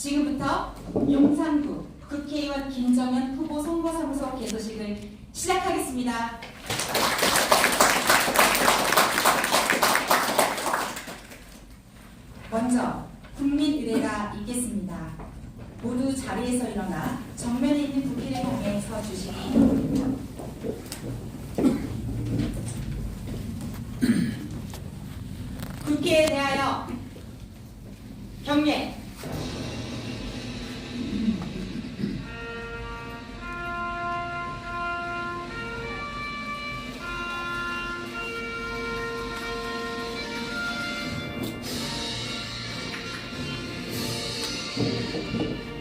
지금부터 용산구 국회의원 김정은 후보 선거사무소 개소식을 시작하겠습니다. 먼저 국민의례가 있겠습니다. 모두 자리에서 일어나 정면에 있는 국회를 향해 서주시기 바랍니다. 국회에 대하여 경례.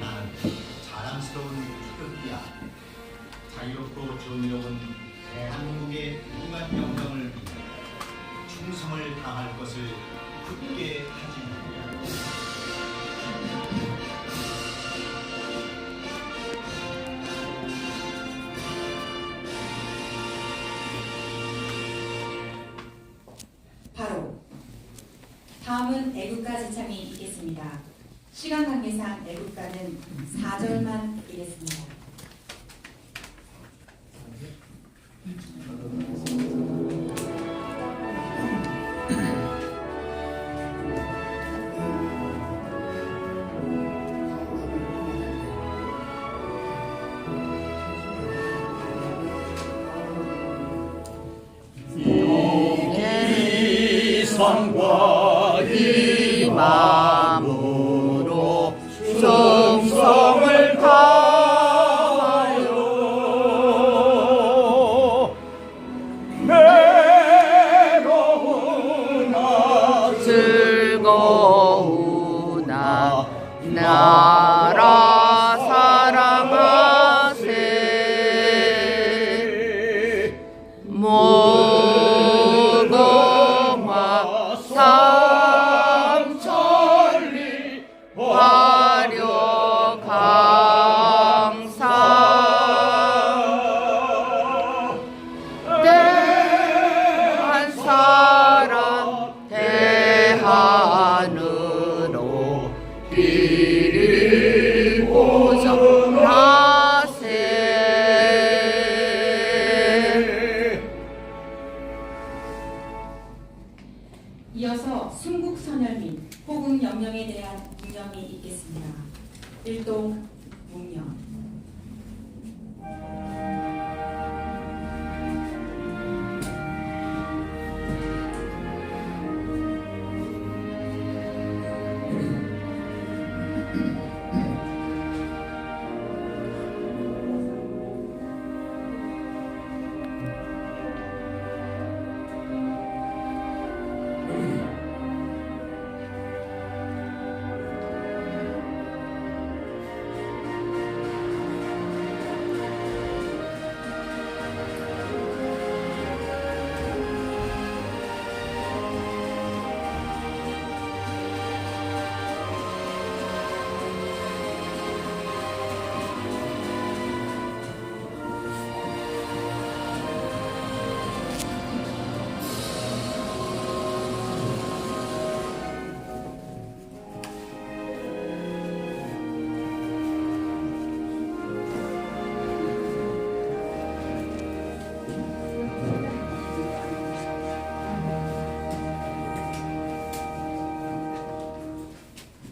나는 자랑스러운 태극기야. 자유롭고 정의로운 대한민국의 무궁한 영광을 위해 충성을 다할 것을 굳게 다짐한다. 바로 다음은 애국가 제창이 있겠습니다. 시간 관계상 애국가는 4절만 드리겠습니다. 이성과 이마음으로 충성을 다하여 외로우나 즐거우나 나라 사랑하세. 무궁화 삼천리 화려 강사 대한 사람 대한으로 길이 보정하세. 이어서 순국선열 및 호국영령에 대한 묵념이 있겠습니다. 일동 묵념.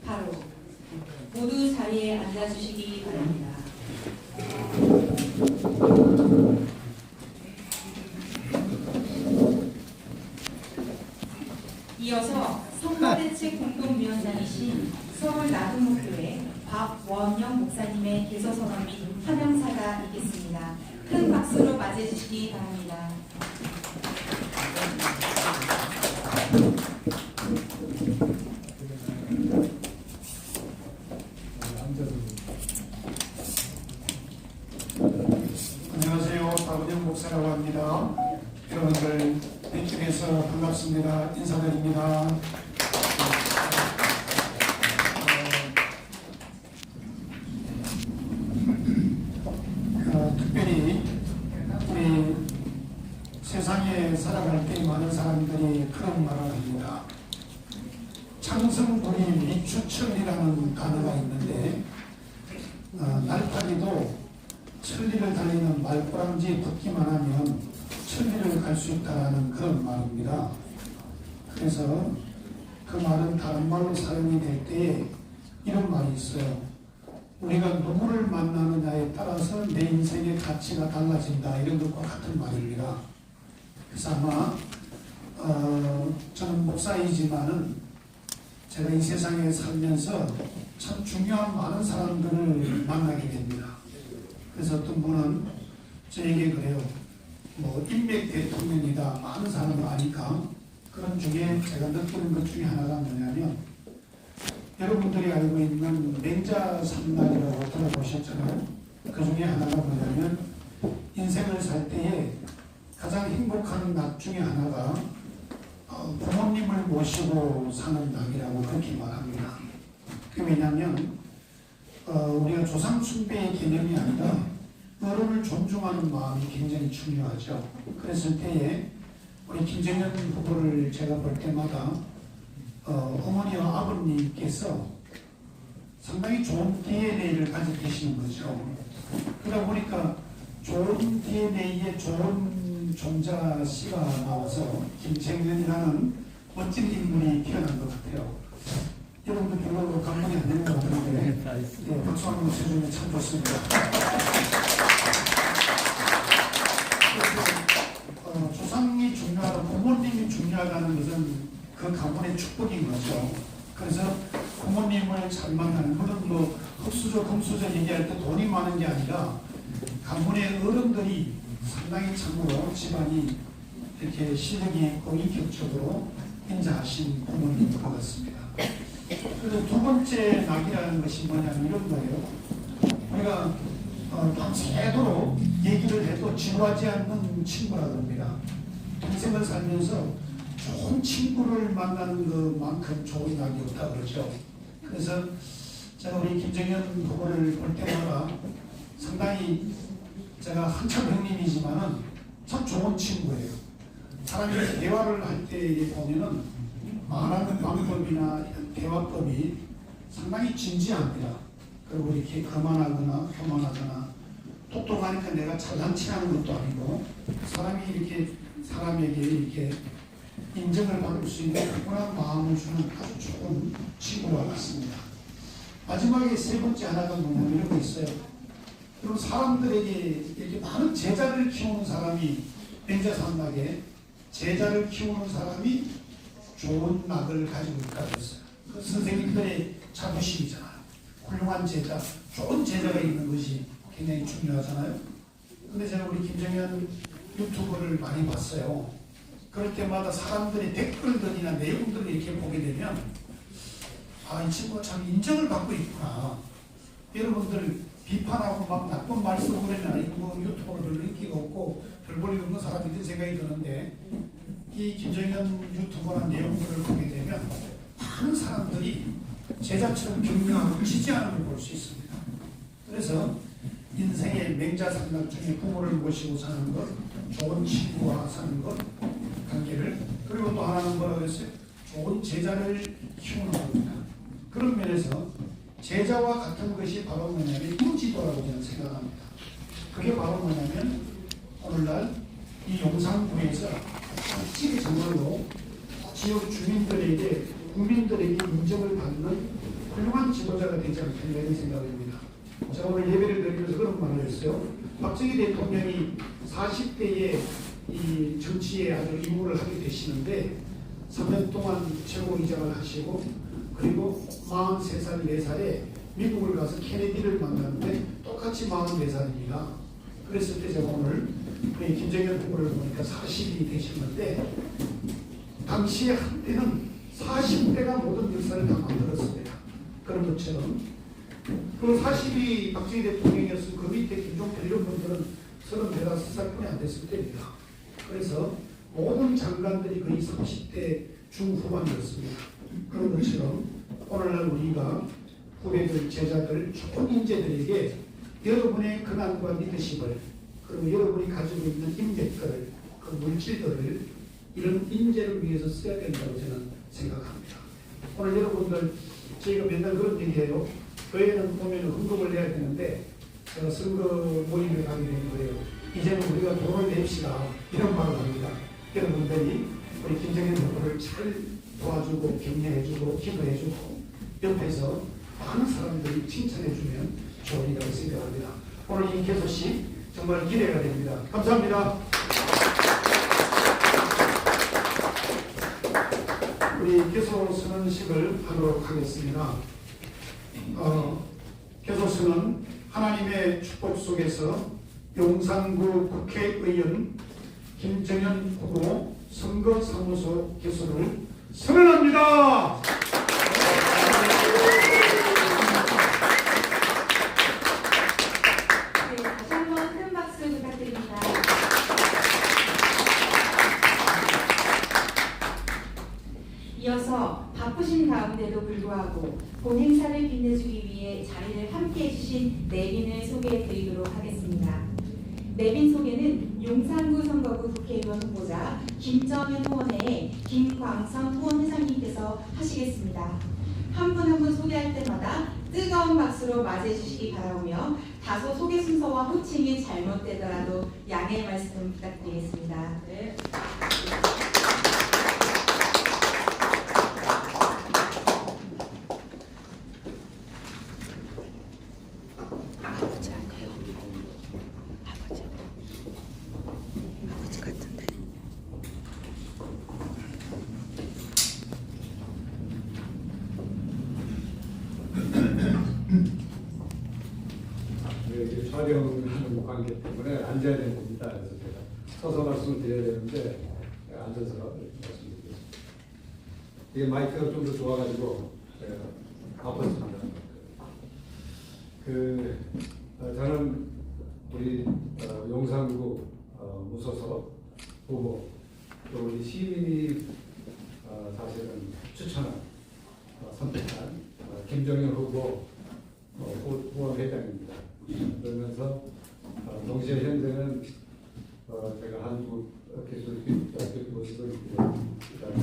바로 모두 자리에 앉아주시기 바랍니다. 이어서 선거대책 공동위원장이신 서울나들목교회 박원영 목사님의 개소선언 및 화명사가 있겠습니다. 큰 박수로 맞이해주시기 바랍니다. 안녕하세요. 박원영 목사라고 합니다. 여러분들 뵙게돼서 반갑습니다. 인사드립니다. 특별히 우리 세상에 살아갈 때 많은 사람들이 그런 말을 합니다. 창성군이 위추천이라는 단어가 있는데 날파리도 천리를 달리는 말꼬랑지에 붙기만 하면 천리를 갈 수 있다는 그런 말입니다. 그래서 그 말은 다른 말로 사용이 될 때에 이런 말이 있어요. 우리가 누구를 만나느냐에 따라서 내 인생의 가치가 달라진다, 이런 것과 같은 말입니다. 그래서 아마 저는 목사이지만은 제가 이 세상에 살면서 참 중요한 많은 사람들을 만나게 됩니다. 그래서 어떤 분은 저에게 그래요. 뭐 인맥 대통령이다, 많은 사람을 아니까. 그런 중에 제가 느끼는 것 중에 하나가 뭐냐면, 여러분들이 알고 있는 맹자 삼락이라고 들어보셨잖아요. 그 중에 하나가 뭐냐면, 인생을 살 때에 가장 행복한 낙 중에 하나가 부모님을 모시고 사는 낙이라고 그렇게 말합니다. 그 왜냐하면 우리가 조상 숭배의 개념이 아니라 어른을 존중하는 마음이 굉장히 중요하죠. 그랬을 때에 우리 김정현 후보를 제가 볼 때마다 어머니와 아버님께서 상당히 좋은 DNA를 가지고 계시는 거죠. 그러다 보니까 좋은 DNA에 좋은 종자 씨가 나와서 김정현이라는 멋진 인물이 태어난 것 같아요. 여러분들 별로 감동이 안 되는 것 같은데, 네, 박수 한번 쳐주면 참 좋습니다. 조상이 중요하다, 부모님이 중요하다는 것은 그 가문의 축복인 거죠. 그래서 부모님을 잘 만나는, 물론 뭐 흑수저 금수저 얘기할 때 돈이 많은 게 아니라 가문의 어른들이 상당히 참으로 집안이 이렇게 실력이 있고 인격적으로 인자하신 부모님 것 같습니다. 그리고 두 번째 낙이라는 것이 뭐냐면 이런 거예요. 우리가 밤새도록 얘기를 해도 지루하지 않는 친구라고 합니다. 평생을 살면서 좋은 친구를 만나는 것만큼 좋은 낙이 없다 그러죠. 그래서 제가 우리 김정현 후보를 볼 때마다 상당히, 제가 한참 형님이지만은 참 좋은 친구예요. 사람이 대화를 할 때 보면은 말하는 방법이나 대화법이 상당히 진지합니다. 그리고 이렇게 거만하거나 교만하거나, 똑똑하니까 내가 잘난치하는 것도 아니고, 사람이 이렇게 사람에게 이렇게 인정을 받을 수 있는 그런 마음을 주는 아주 좋은 친구와 같습니다. 마지막에 세 번째 하나가 뭐냐면 이런 거 있어요. 그리고 사람들에게 이렇게 많은 제자를 키우는 사람이, 맹자 삼락에 제자를 키우는 사람이 좋은 낙을 가지고 있다고 했어요. 그 선생님들의 자부심이잖아요. 훌륭한 제자, 좋은 제자가 있는 것이 굉장히 중요하잖아요. 근데 제가 우리 김정현 유튜브를 많이 봤어요. 그럴 때마다 사람들의 댓글들이나 내용들을 이렇게 보게 되면, 아, 이 친구가 참 인정을 받고 있구나. 여러분들 비판하고 막 나쁜 말 쓰고 그러면 뭐 유튜브를 별로 인기가 없고 별 볼일 없는 사람이 생각이 드는데, 이 김정현 유튜브나 내용들을 보게 되면 많은 사람들이 제자처럼 격려하고 지지하는 걸 볼 수 있습니다. 그래서 인생의 맹자 삼락 중에 부모를 모시고 사는 것, 좋은 친구와 사는 것, 관계를, 그리고 또 하나는 뭐라고 했어요? 좋은 제자를 키우는 겁니다. 그런 면에서 제자와 같은 것이 바로 뭐냐면 인지도라고 저는 생각합니다. 그게 바로 뭐냐면 오늘날 이 용산구에서 확실히 정말로 지역 주민들에게, 국민들에게 인정을 받는 훌륭한 지도자가 되지 않겠나 이런 생각입니다. 제가 오늘 예배를 드리면서 그런 말을 했어요. 박정희 대통령이 40대에 이 정치에 아주 임무를 하게 되시는데 3년 동안 최고위장을 하시고, 그리고 43살, 4살에 미국을 가서 케네디를 만났는데 똑같이 44살입니다. 그랬을 때 제가 오늘 우리 김정현 후보를 보니까 40이 되셨는데, 당시에 한때는 40대가 모든 역사를 다 만들었습니다. 그런 것처럼 그 40이 박정희 대통령이었을 그 밑에 김종필 이런 분들은 35살뿐이 안 됐을 때입니다. 그래서 모든 장관들이 거의 30대 중후반이었습니다. 그런 것처럼 오늘날 우리가 후배들, 제자들, 좋은 인재들에게 여러분의 근황과 리더십을, 그리고 여러분이 가지고 있는 인맥들을, 그 물질들을, 이런 인재를 위해서 써야 된다고 저는 생각합니다. 오늘 여러분들 저희가 맨날 그런 얘기해요. 교회는 보면 헌금을 내야 되는데 선거 모임에 가게 되는 거예요. 이제는 우리가 돈을 냅시다 이런 말을 합니다. 여러분들이 우리 김정현 후보를 잘 도와주고 격려해주고 기도해주고 옆에서 많은 사람들이 칭찬해주면 좋은 일이라고 생각합니다. 오늘 이 개소식 정말 기대가 됩니다. 감사합니다. 우리 개소 선언식을 하도록 하겠습니다. 개소선언 하나님의 축복 속에서 용산구 국회의원 김정현 후보 선거사무소 개소를 선언합니다. 네, 다시 한번 큰 박수 부탁드립니다. 이어서 바쁘신 가운데도 불구하고 본 행사를 빛내주기 위해 자리를 함께 해주신 내빈을 소개해 드리도록 하겠습니다. 내빈 소개는 용산구 선거구 국회의원 후보자 김정현 후원회의 김광선 후원회장님께서 하시겠습니다. 한 분 한 분 소개할 때마다 뜨거운 박수로 맞이해 주시기 바라오며 다소 소개 순서와 호칭이 잘못되더라도 양해의 말씀 부탁드리겠습니다. 네. 촬영하는 관계 때문에 앉아야 됩니다. 그래서 제가 서서 말씀을 드려야 되는데 앉아서 말씀드리겠습니다. 이게 마이크가 좀 더 좋아가지고 바빴습니다. 저는 우리 용산구 무소속 후보 또 우리 시민이 사실은 추천한 선택한 김정현 후보 후원회장입니다. 그러면서 동시에 현재는 제가 한국 개소대학교 모시고 있고요. 그다음에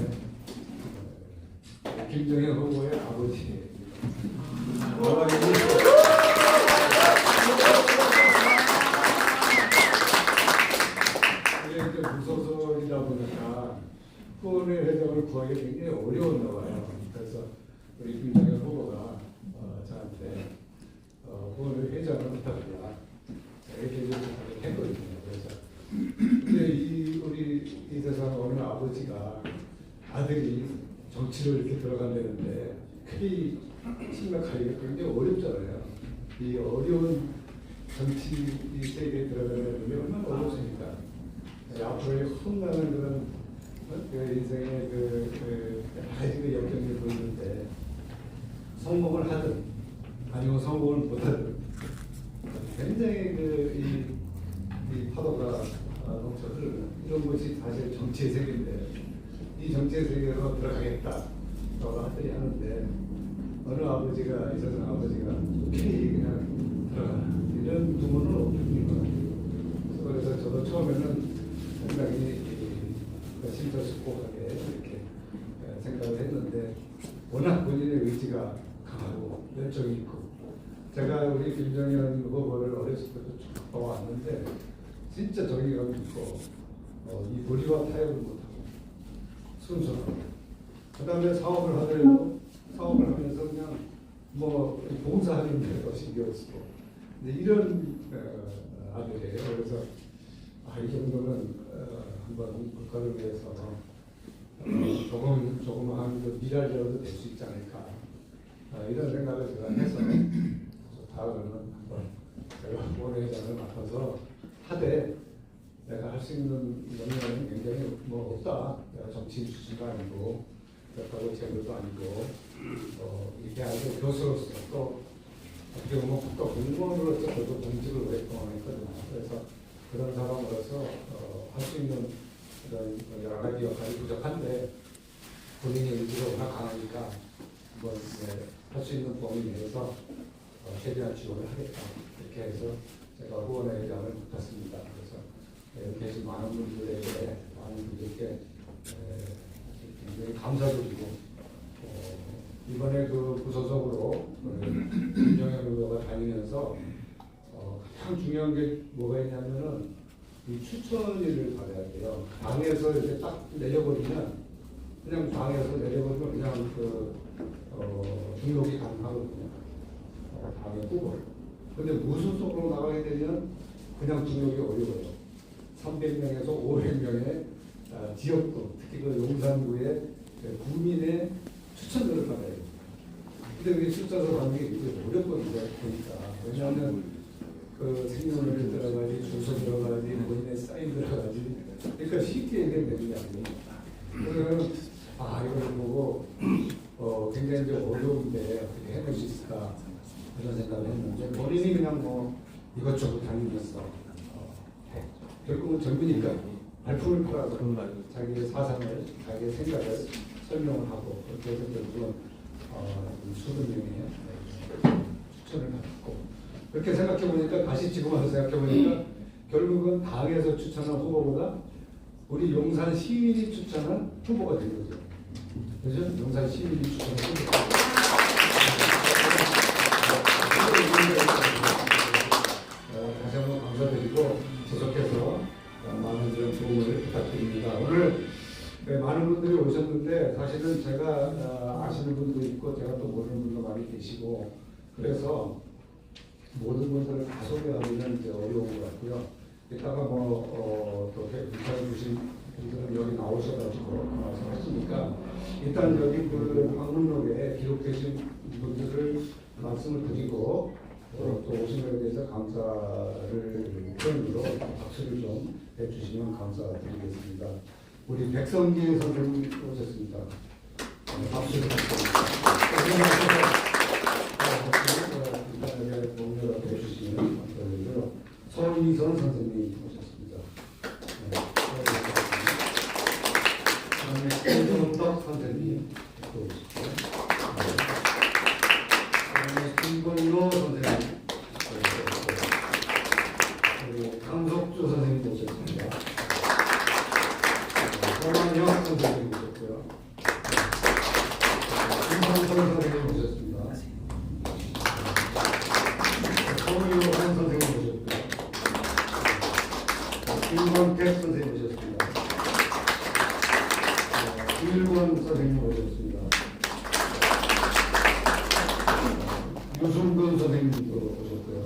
김정현 후보의 아버지입니다. 이게 무소속이다 보니까 후원회 회장을 구하기 굉장히 어려웠나 봐요. 그래서 우리 김정현 후보가 저한테 후원회 회장을 부탁드려 이렇게 했거든요. 그래서 근데 우리 이 세상 어느 아버지가 아들이 정치로 이렇게 들어간다는데 크게 심각하기가 굉장히 어렵잖아요. 이 어려운 정치 세계에 들어가는 게 얼마나 어렵습니까? 앞으로의 험난한 그런 인생의 아직의 역경을 보이는데 성공을 하든 아니면 성공을 못하든 굉장히 이 파도가 넘쳐 흐르는 이런 것이 사실 정치의 세계인데 이 정치의 세계로 들어가겠다라고 하더니 하는데 어느 아버지가 이 세상 아버지가 오케이 그냥 들어가 이런 부분은 없는 것 같아요. 그래서 저도 처음에는 상당히 심사숙고하게 이렇게 생각을 했는데 워낙 본인의 의지가 강하고 열정이 있고 제가 우리 김정현 후보를 어렸을 때도 쭉 봐왔는데 진짜 정의감 있고 이 무리와 타협을 못하고 순수하고 그 다음에 사업을 하더라도 사업을 하면서 그냥 뭐 봉사하는 데도 신경 쓰고 근데 이런 아들이에요. 그래서 이 정도는 한번 국가를 위해서 조그마한 그 미랄이라도 될 수 있지 않을까 이런 생각을 제가 해서 다음에는 한번 제가 후원회장을 맡아서 하되 내가 할 수 있는 영역은 굉장히 뭐 없다. 내가 정치인 출신도 아니고 그렇다고 제도도 아니고 이렇게 아주 교수로서 또 어떻게 보면 국가 공무원으로서 저도 공직을 오랫동안 했거든요. 그래서 그런 사람으로서 할 수 있는 그런 여러 가지 역할이 부족한데 본인의 의지가 워낙 강하니까 한번 할 수 있는 범위 내에서 최대한 지원을 하겠다 이렇게 해서 제가 후원회장을 맡았습니다. 그래서 여기 계신 많은 분들에게 굉장히 감사드리고 이번에 그 부소속으로 김정현 의원가 다니면서 가장 중요한 게 뭐가 있냐면은 이 추천위를 받아야 돼요. 당에서 이렇게 딱 내려버리면 그냥 당에서 내려버리면 그냥 등록이 가능하거든요. 당의 후보. 근데 무소속으로 나가게 되면 그냥 등록이 어려워요. 300명에서 500명의 지역구, 특히 그 용산구의 구민의 추천들을 받아야 돼요. 근데 그게 숫자로 받는 게 굉장히 어렵거든요. 보니까. 왜냐하면 그 생년월일 들어가지, 주소 들어가지, 본인의 사인 들어가지. 그러니까 쉽게 얘기하는 게 아니에요. 그래서 이걸 보고 굉장히 이제 어려운데 어떻게 해낼 수 있을까 그런 생각을 했는데 본인이 그냥 뭐 이것저것 다니면서 결국은 젊으니까 발품을 팔아서 자기의 사상을, 자기의 생각을 설명을 하고 그렇게 해서 결국은 수백 명의 추천을 받았고 그렇게 생각해 보니까 다시 지금 와서 생각해 보니까 결국은 당에서 추천한 후보보다 우리 용산 시민이 추천한 후보가 된 거죠. 그죠? 용산 시민이 추천한 후보가. 다시 한번 감사드리고 계속해서 많은 도움을 부탁드립니다. 오늘 많은 분들이 오셨는데 사실은 제가 아시는 분도 있고 제가 또 모르는 분도 많이 계시고 그래서 모든 분들을 다 소개하기는 이제 어려운 것 같고요. 이따가 또 인사해 주신 분들은 여기 나오셔가지고 말씀하시니까 일단 여기 그 방문록에 기록되신 분들을 말씀을 드리고 또 오신 것에 대해서 감사를 표현으로 박수를 좀 해주시면 감사드리겠습니다. 우리 백성기 선생님 오셨습니다. 박수를 부탁드립니다. 간단하게 공유라도 해주시면 감사드리고요. 손희선 선생님 오셨습니다. 그다음에 김동덕 선생님 또 오셨고요. 그다음에 김건로 선생님 그리고 강석주 선생님 오셨습니다. 서만영 선생님 오셨고요. 김성철 선생님 오셨습니다. 서유한 선생님 오셨고요. 김건택 선생님 오셨습니다. 김일권 선생님 오셨습니다. 유승근 선생님도 오셨고요.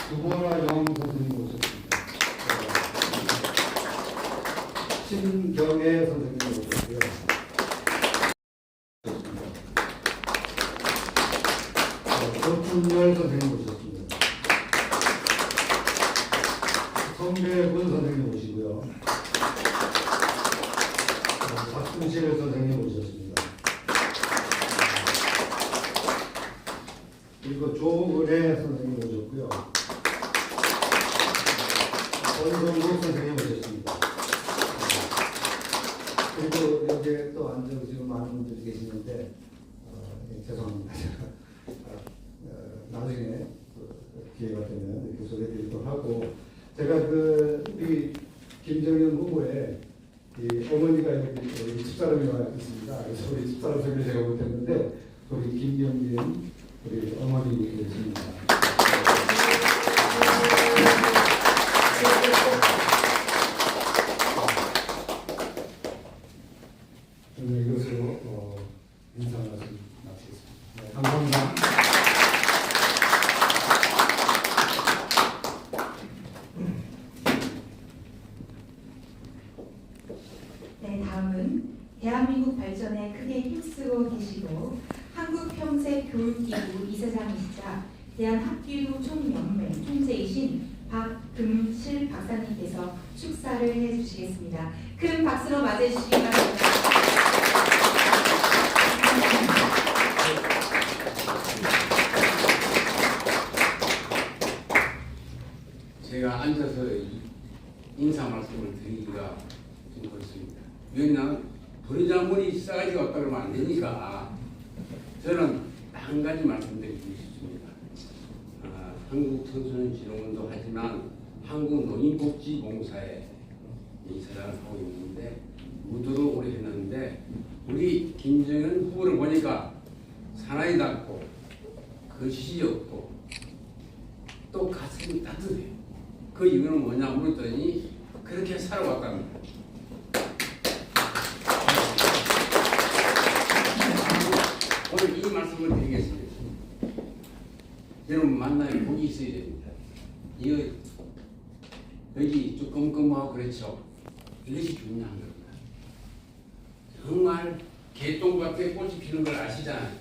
두보라영 선생님 오셨습니다. 신경애 선생님 오셨고요. 서춘열 선생님 오셨습니다. 성배군 선생님 오시고요. 박순실 선생님 오셨습니다. 그리고 조은혜 선생님 오셨고요. 권성국 선생님 오셨습니다. 그리고 여기에 또 앉아주시는 많은 분들이 계시는데 죄송합니다. 나중에 기회가 되면 이렇게 소개드리도록 하고 제가 우리 김정현 후보의 어머니가 여기 집사람이 와 있습니다. 그래서 우리 집사람 소개를 제가 못했는데 우리 김경진 우리 어머니 계십니다. 저는 이것으로 인사 말씀 마치겠습니다. 네, 감사합니다. 네, 다음은 대한민국 발전에 크게 힘쓰고 계시고 한국평생교육기구 이사장이시자 대한학기구 총연맹 총재이신 박금실 박사님께서 축사를 해주시겠습니다. 큰 박수로 맞이해주시기 바랍니다. 제가 앉아서 인사 말씀을 드리기가 좀 그렇습니다. 왜냐하면 버리장머리 싸가지가 없다 그러면 안 되니까 저는 한 가지 말씀드리고 싶습니다. 한국 청소년 실업운동 하지만 한국 노인복지봉사에 이사장을 하고 있는데 무도를 오래 했는데 우리 김정은 후보를 보니까 사나이 닿고 거짓이 없고 또 가슴이 따뜻해요. 그 이유는 뭐냐 물었더니 그렇게 살아왔답니다. 오늘 이 말씀을 드리겠습니다. 여러분 만나면 복이 있어야 됩니다. 이거 여기 좀 껌껌하고 그렇죠. 이것이 중요한 겁니다. 정말 개똥밭에 꽃이 피는 걸 아시잖아요.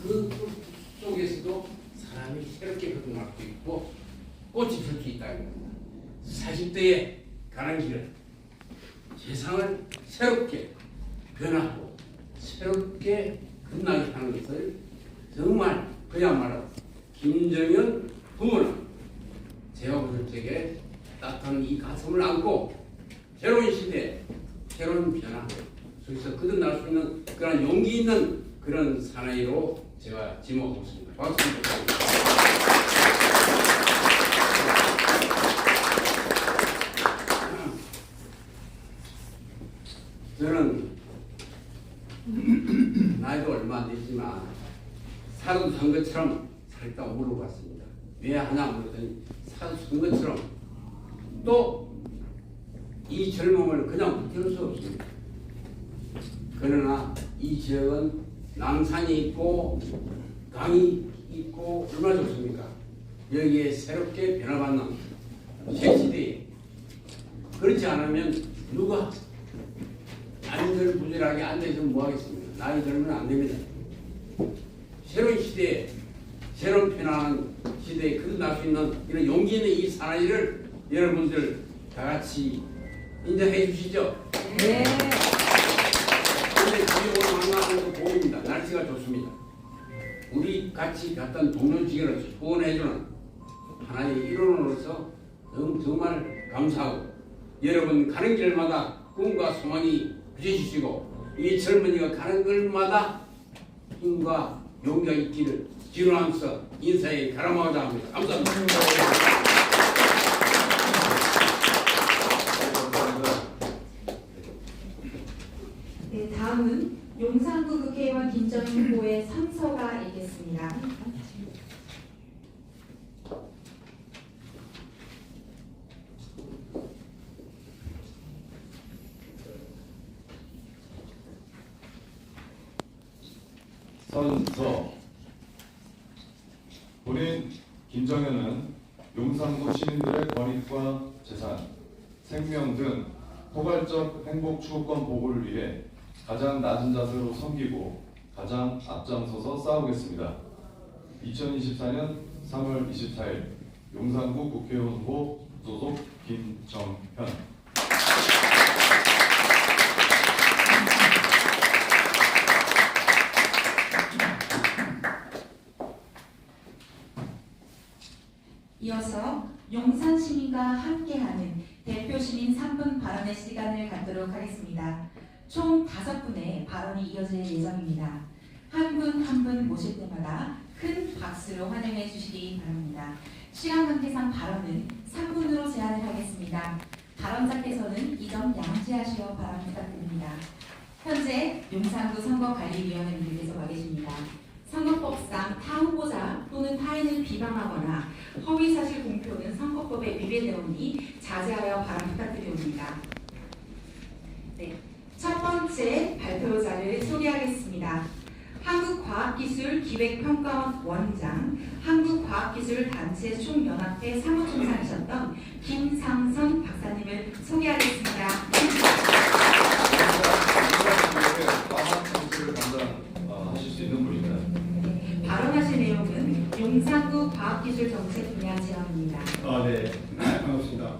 그 속에서도 사람이 새롭게 거듭날 수 있고 꽃이 필 수 있다는 겁니다. 40대에 가는 길을 세상을 새롭게 변하고 새롭게 끝나게 하는 것을 정말 그야말로 김정은 부모는 제가 볼 적에 따뜻한 이 가슴을 안고 새로운 시대, 새로운 변화 속에서 거듭날 수 있는 그런 용기 있는 그런 사나이로 제가 지목하고 있습니다. 박수 부탁드립니다. 저는 나이도 얼마 안 됐지만 사도 산 것처럼 살다 물어봤습니다. 왜 하냐 물었더니 사도 산 것처럼 또 이 젊음을 그냥 붙일 수 없습니다. 그러나 이 지역은 남산이 있고 강이 있고 얼마나 좋습니까? 여기에 새롭게 변화받는 새 시대에 그렇지 않으면 누가 안절부절하게 앉아있으면 뭐하겠습니까? 나이 들면 안 됩니다. 새로운 시대에 새로운 변화하는 시대에 거듭날 수 있는 이런 용기 있는 이 사나이를 여러분들 다 같이 인정해 주시죠? 네. 오늘 오늘 만나는 거 보입니다. 날씨가 좋습니다. 우리 같이 갔던 동료지기를 후원해주는 하나의 일원으로서 정말 감사하고 여러분 가는 길마다 꿈과 소망이 부딪히시고 이 젊은이가 가는 길마다 힘과 용기가 있기를 기원하면서 인사에 가람하고자 합니다. 감사합니다. 네, 다음은 용산구 국회의원 김정은 후보의 선서가 있겠습니다. 선서. 본인 김정은은 용산구 시민들의 권익과 재산, 생명 등 포괄적 행복 추구권 보호를 위해 가장 낮은 자세로 섬기고 가장 앞장서서 싸우겠습니다. 2024년 3월 24일 용산구 국회의원 후보 소속 김정현. 이어서 용산 시민과 함께하는 대표 시민 3분 발언의 시간을 갖도록 하겠습니다. 총 5분의 발언이 이어질 예정입니다. 한 분 한 분 모실 때마다 큰 박수로 환영해 주시기 바랍니다. 시간 관계상 발언은 3분으로 제한을 하겠습니다. 발언자께서는 이 점 양지하시어 바람 부탁드립니다. 현재 용산구 선거관리위원회님들께서 와 계십니다. 선거법상 타 후보자 또는 타인을 비방하거나 허위사실 공표는 선거법에 위배되오니 자제하여 바람 부탁드리옵니다. 네, 첫 번째 발표자를 소개하겠습니다. 한국과학기술기획평가원 원장, 한국과학기술단체 총연합회 사무총장이셨던 김상선 박사님을 소개하겠습니다. 과학 정책을 담당하실 수 있는 분입니다. 네, 발언하실 내용은 용산구 과학기술정책 분야 제안입니다. 네. 반갑습니다.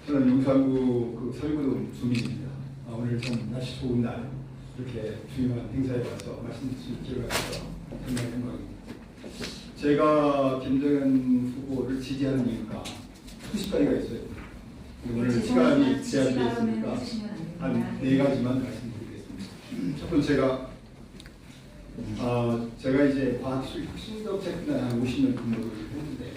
저는 용산구 설구동 주민입니다. 오늘 좀 날씨 좋은 날 이렇게 중요한 행사에 와서 말씀드릴 수 있게 돼서 정말 영광입니다. 제가 김정은 후보를 지지하는 이유가 수십 가지가 있어요. 오늘 시간이 제한되어 있으니까 한 4가지만 말씀드리겠습니다. 첫 번째가 제가 이제 과학기술 혁신정책 분야에 한 50년 근무를 했는데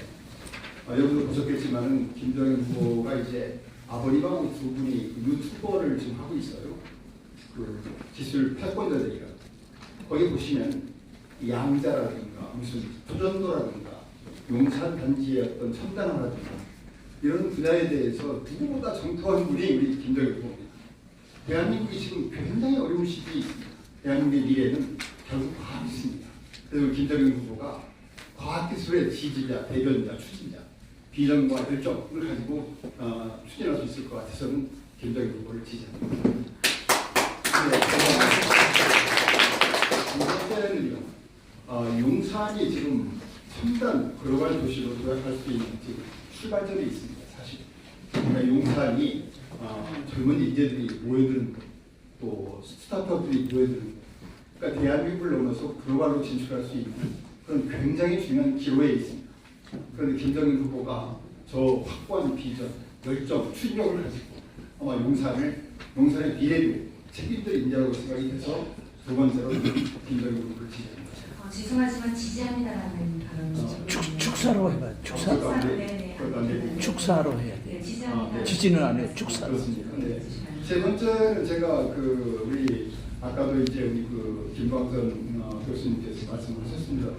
여러분도 보셨겠지만은 김정은 후보가 이제 아버님하고 두 분이 유튜버를 지금 하고 있어요. 그 기술 패권자들이라 거기 보시면 양자라든가 무슨 토전도라든가 용산 단지의 어떤 첨단화라든가 이런 분야에 대해서 누구보다 정통한 분이 우리 김정일 후보입니다. 대한민국이 지금 굉장히 어려운 시기 있습니다. 대한민국의 미래는 결국 과학이 있습니다. 그래서 김정일 후보가 과학기술의 지지자, 대변자, 추진자, 비전과 열정을 가지고 추진할 수 있을 것 같아서는 김정일 후보를 지지합니다. 두 번째는요, 용산이 지금 첨단 글로벌 도시로 도약할 수 있는 지금 출발점이 있습니다. 사실 그러니까 용산이 젊은 인재들이 모여드는 것, 또 스타트업들이 모여드는 것, 그러니까 대한민국을 넘어서 글로벌로 진출할 수 있는 그런 굉장히 중요한 기로에 있습니다. 그런데 김정일 후보가 저 확고한 비전, 열정, 추진력을 가지고 아마 용산의 미래를 책임질 인재라고 생각이 돼서 두 번째로 김정일 후보를 지지합니다. 죄송하지만 지지합니다라는 발언을 축사로 해봐. 축사. 네네. 축사로 해야 돼. 네, 지지합니다. 지지는 안 해. 축사로. 그렇습니다. 네. 세 번째는 제가 우리 아까도 이제 우리 김광선 교수님께서 말씀하셨습니다만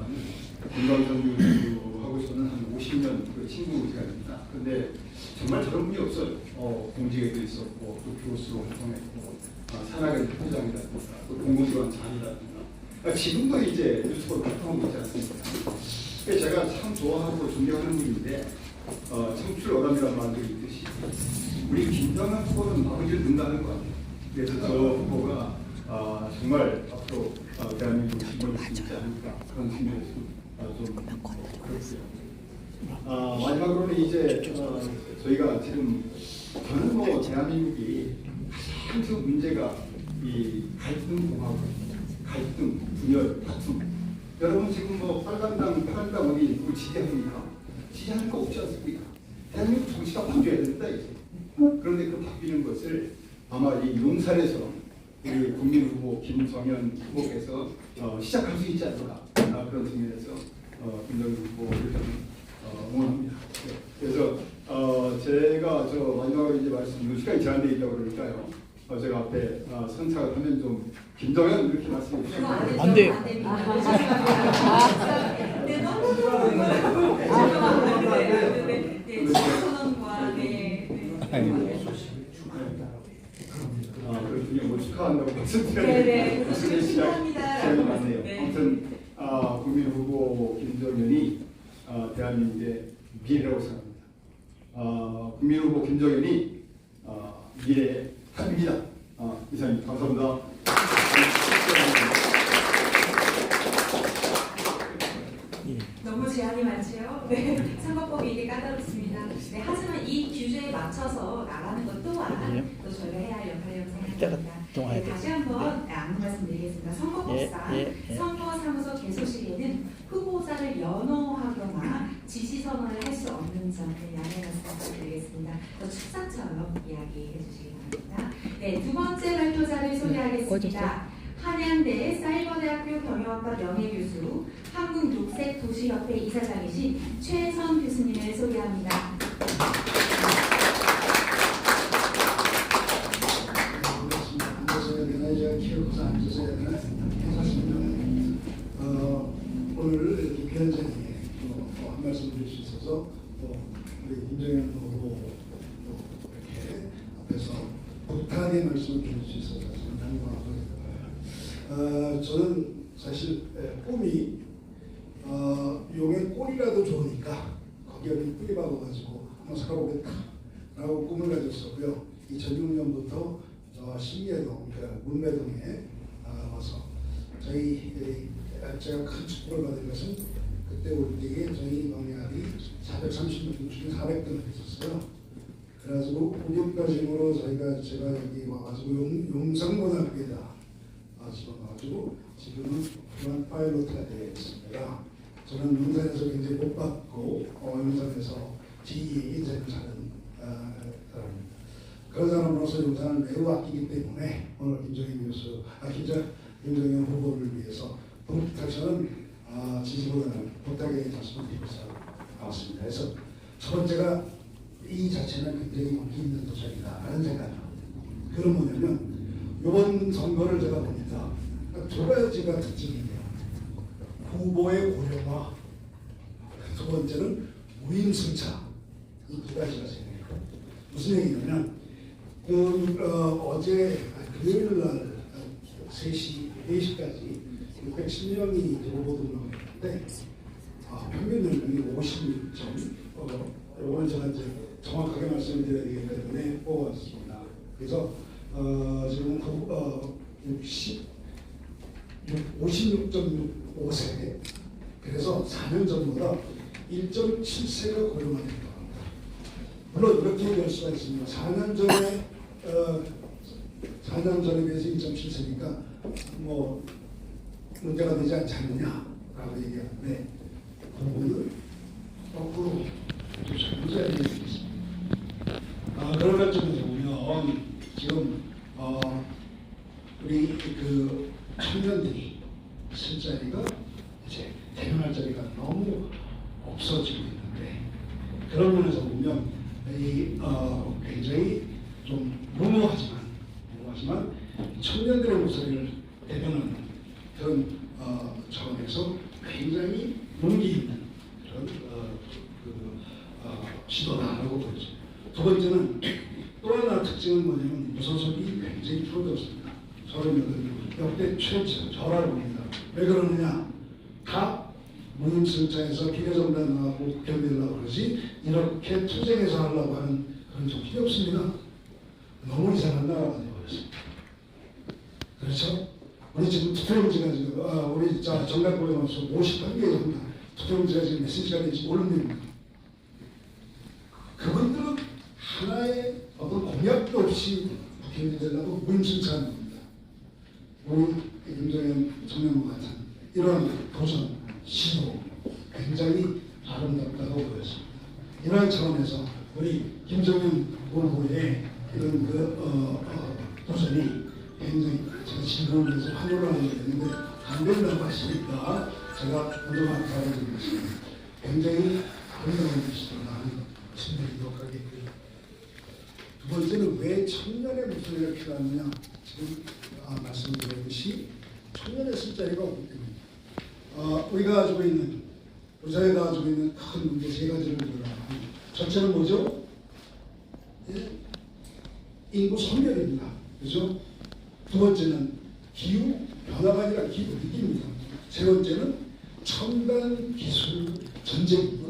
김광선 교수하고 저는 한 50년 친구가 됩니다. 근데 정말 저런 분이 없어요. 공직에도 있었고 또 교수로 활동했고 산학의 회장이라든가 또 공무기관 장이라든가 지금도 이제 유튜브로 활동하고 있지 않습니까? 제가 참 좋아하고 존경하는 분인데 청출어람이라는 말도 있듯이 우리 김정은 후보는 마무리를 넣는다는 것 같아요. 그래서 저 후보가 정말 앞으로 대한민국 신문을 쓰지 않을까 그런 생각이 좀 그렇고요. 마지막으로는 이제 저희가 지금 저는 대한민국이 가장 큰 문제가 이 갈등 공화국, 갈등, 분열, 다툼. 여러분 지금 빨간당 어디 누구 지지합니까? 지지하는 거 없지 않습니까? 대한민국 정치가 바뀌어야 된다 이제. 그런데 그 바뀌는 것을 아마 이 용산에서 우리 국민 후보 김성현 후보께서 시작할 수 있지 않을까 그런 측면에서 김정일 후보를 응원합니다. 네. 그래서 제가 마지막으로 이제 말씀 시간이 제한되어 있다고 그러니까요. 제가 앞에 선착을 하면 좀 김정현 이렇게 말씀해 주시면 안 돼요. 네, 너무 선언과 그렇군요. 뭐 축하한다고 네네. 말씀드리는 시간이 많네요. 네. 아무튼 국민 후보 김정현이 대한민국의 미래라고 생각합니다. 국민 후보 김정현이 미래의 답입니다. 이상입니다. 감사합니다. 너무 제한이 많지요. 네, 선거법이 이게 까다롭습니다. 네, 하지만 이 규제에 맞춰서 나가는 것 또한 또 저희가 해야 할 역할이라고 생각합니다. 네, 다시 한번 안내 말씀드리겠습니다. 선거법상 선거사무소 개소시에는 후보자를 연호하거나 지지 선언을 할 수 없는 점을 양해 말씀드리겠습니다. 또 축사처럼 이야기해 주시기 바랍니다. 네, 두 번째 발표자를 소개하겠습니다. 한양대 사이버대학교 경영학과 명예교수, 한국녹색도시협회 이사장이신 최선 교수님을 소개합니다. 오늘 이렇게 귀한 자리에 한 말씀 드릴 수 있어서 우리 김정현 후보 이렇게 앞에서 부탁의 말씀을 드릴 수 있어서 상당히 영광입니다. 저는 사실 꿈이 용의 꼴이라도 좋으니까 거기에 뿌리 박아가지고 한번 살아보겠다라고 꿈을 가졌었고요. 2006년부터 신계동, 그러니까 문매동에 와서 제가 큰 축복을 받은 것은 그때 올 때에 저희 동네아들이 430명 중에 400등을 했었어요. 그래가지고 우격다짐으로 제가 여기 와가지고 용산고등학교에다 집어넣어가지고 지금은 그런 파일럿가 되어 있습니다. 저는 용산에서 굉장히 못 받고 용산에서 제2의 인생을 사는 사람입니다. 그런 사람으로서 용산을 매우 아끼기 때문에 오늘 김정현 김정현 후보를 위해서 부탁처는 지지보다는 부탁의 말씀을 드리고서 나왔습니다. 그래서 첫 번째가 이 자체는 굉장히 용기 있는 도전이다라는 생각이 듭니다. 그건 뭐냐면 이번 선거를 제가 봅니다. 두 가지가 특징이에요. 후보의 고려와 두 번째는 무임승차, 이 두 가지가 생겨요. 무슨 얘기냐면 어제 금요일 날 3시, 4시까지 610명이 후보 등록했는데 평균 연령이 56점. 이건 제가 이제 정확하게 말씀드려야 되기 때문에 뽑았습니다. 그래서 지금 56.65세. 그래서 4년 전보다 1.7세가 고령화 됐다고 합니다. 물론 이렇게 얘기할 수가 있습니다. 4년 전에 비해서 1.7세니까 뭐 문제가 되지 않지 않느냐라고 얘기하는데 그거는 거꾸로 문제가 되고 있습니다. 그런 관점에서 보면 지금 우리 그 청년들이 쓸 자리가 이제 대면할 자리가 너무 없어지고 있는데 그런 면에서 보면 굉장히 좀 무모하지만 청년들의 목소리를 대변하는 그런 차원에서 굉장히 용기 있는 그런 시도다라고 보여집니다. 두 번째는 또 하나 특징은 뭐냐면 무소속이 굉장히 줄어들었습니다. 38명 역대 최저라고 봅니다. 왜 그러느냐? 다 무임승차에서 비례정당 나가고 국회의원되려고 그러지 이렇게 투쟁해서 하려고 하는 그런 정신이 없습니다. 너무 이상한 나라가 되어버렸습니다. 그렇죠? 우리 지금 투표용지가 지금 우리 정당법에 맞춰서 58개입니다. 투표용지가 지금 몇 시간 될지 모릅니다. 그분들은 하나의 어떤 공약도 없이 국회의원이 되려고 무임승차하는 겁니다. 우리 김정현 청년과 같은 이러한 도전, 시도 굉장히 아름답다고 보였습니다. 이러한 차원에서 우리 김정현 후보의 이런 도전이 굉장히 제가 질문을 해서 환호를 하려고 했는데 안 된다고 하시니까 제가 그동안 받아드리겠습니다. 굉장히 아름다운 것이라는 생각이 독하겠고요. 두 번째는 왜 청년의 목소리가 필요하느냐? 지금 말씀드렸듯이 청년의 쓸 자리가 없기 때문입니다. 우리가 가지고 있는 우리 사회가 가지고 있는 큰 문제 세 가지를 들어가면 첫째는 뭐죠? 예? 인구 소멸입니다. 그죠? 두 번째는 기후 변화가 아니라 기후 위기입니다. 세 번째는 첨단 기술 전쟁입니다.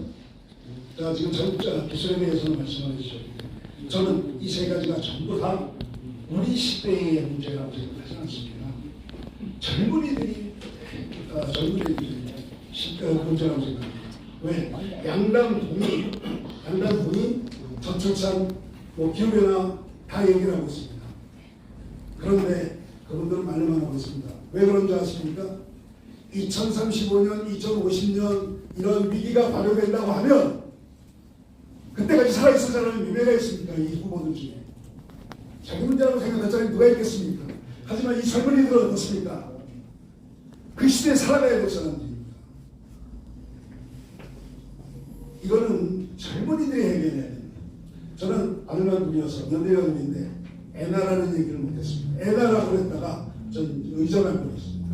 자, 지금 전국자 기술에 대해서는 말씀해 주셨는데 저는 이 세 가지가 전부 다 우리 시대의 문제라고 생각하지 않습니다. 젊은이들이 문제라고 생각합니다. 왜? 양당 동의, 저출산, 기후변화 다 얘기를 하고 있습니다. 그런데 그분들은 말로만 하고 있습니다. 왜 그런 줄 아십니까? 2035년, 2050년 이런 위기가 발효된다고 하면 그때까지 살아있을 사람이 몇 명이 있습니까? 이 후보들 중에. 자기 문제라고 생각할 사람이 누가 있겠습니까? 하지만 이 젊은이들은 어떻습니까? 그 시대에 살아가야 될 사람들입니다. 이거는 젊은이들이 해결해야 됩니다. 저는 아르만 분이어서 연대연인데 애나라는 얘기를 못했습니다. 애나라고 했다가 전 의전할 뻔했습니다.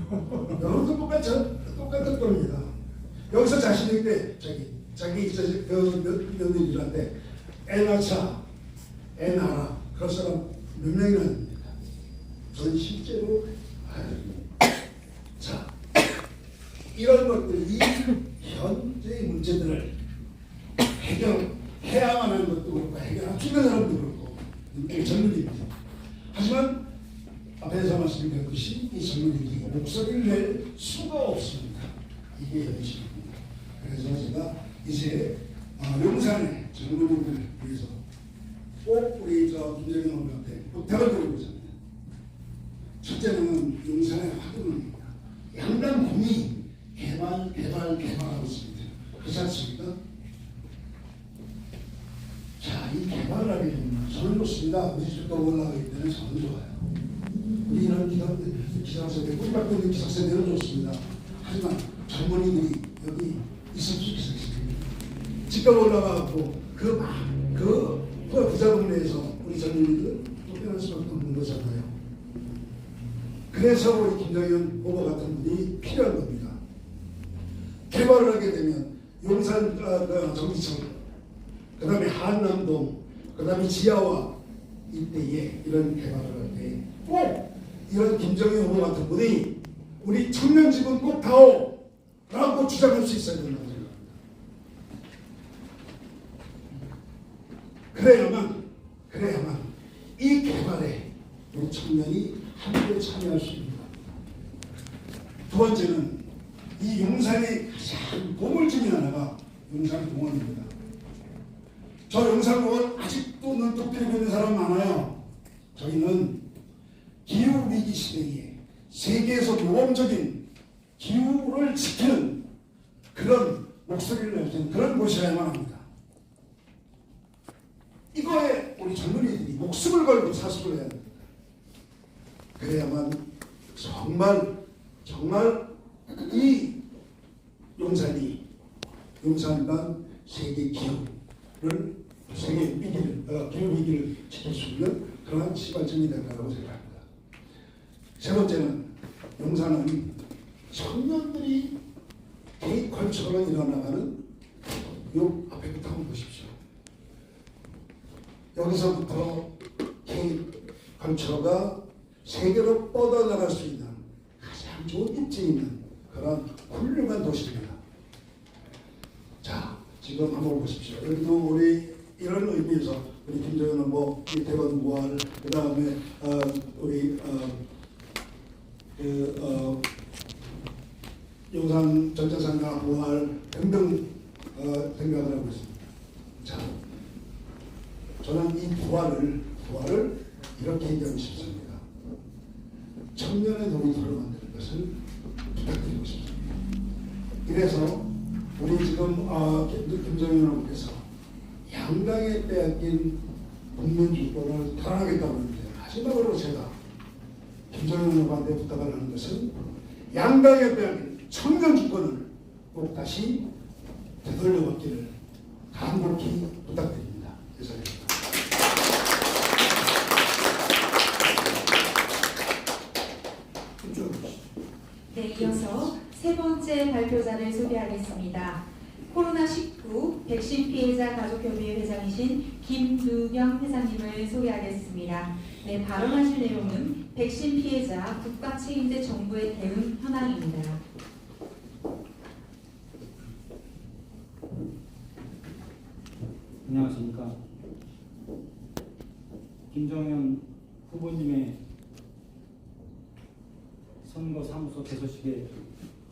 여러분도 똑같은 겁니다. 여기서 자신 있게 자기 연인들한테 애나차, 애나라 그런 사람 몇 명이나 됩니다. 저는 실제로 자 이런 것들 이 현재의 문제들을 해야만 하는 것도 그렇고 해결할 수 있는 사람도 그렇고 젊은이입니다. 하지만 앞에서 말씀드렸듯이 이 젊은이들이 목소리를 낼 수가 없습니다. 이게 현실입니다. 그래서 제가 이제 용산의 젊은이들을 위해서 꼭 우리 김정현 후보한테 부탁을 드리고 있습니다. 첫째는 용산의 화두입니다. 양당 공이 개발하고 있습니다. 그렇지 않습니까? 자, 이 개발을 하게 되면 저는 좋습니다. 우리 주가 올라가기 때문에 저는 좋아요. 우리 이런 기상세대, 뿌리박고 있는 기상세대는 좋습니다. 하지만 젊은이들이 여기 있을 수 있습니다. 집값 올라가고 그 부자 동네에서 우리 젊은이들은 쫓겨날 수밖에 없는 거잖아요. 그래서 우리 김정현 후보 같은 분이 필요한 겁니다. 개발을 하게 되면 용산 정지청, 그 다음에 한남동, 그 다음에 지하와 이때에 이런 개발을 할 때 꼭 이런 김정현 후보 같은 분이 우리 청년집은 꼭 다오 라고 주장할 수 있어야 된다고 생각합니다. 그래야만 이 개발에 우리 청년이 함께 참여할 수 있습니다. 두 번째는 이 용산의 가장 보물 중에 하나가 용산공원입니다. 저 용산공원 아직도 눈독 들이고 있는 사람 많아요. 저희는 기후위기 시대에 세계에서 모범적인 기후를 지키는 그런 목소리를 낼 수 있는 그런 곳이어야만 합니다. 이거에 우리 젊은이들이 목숨을 걸고 사수를 해야 됩니다. 그래야만 정말 이 용산ban 세계 기후를 기후 위기를 지킬 수 있는 그러한 시발점이 될 거라고 생각합니다. 세 번째는 용산은 청년들이 개인 컬처로 일어나가는 요 앞에부터 한번 보십시오. 여기서부터 개인 컬처가 세계로 뻗어나갈 수 있는 가장 좋은 입지 있는 그런 훌륭한 도시입니다. 자, 지금 한번 보십시오. 여기도 우리 이런 의미에서 우리 김정현 후보, 이태원 부활, 그 다음에 우리 용산 전자상가 부활 등등 생각을 하고 있습니다. 자, 저는 이 부활을 이렇게 얘기하고 싶습니다. 청년의 놀이터로 만드는 것을 부탁드리고 싶습니다. 이래서 우리 지금 김정현 후보께서 양당에 빼앗긴 국민 주권을 탈환하겠다고 하는데, 마지막으로 제가 김정현 후보한테 부탁을 하는 것은 양당에 빼앗긴 청년 주권을 꼭 다시 되돌려받기를 간곡히 부탁드립니다. 이상입니다. 네, 이어서 세 번째 발표자를 소개하겠습니다. 코로나19 백신 피해자 가족협의회 회장이신 김두경 회장님을 소개하겠습니다. 네, 발언하실 내용은 백신 피해자 국가 책임제 정부의 대응 현황입니다. 안녕하십니까. 김정현 후보님의 선거 사무소 개소식에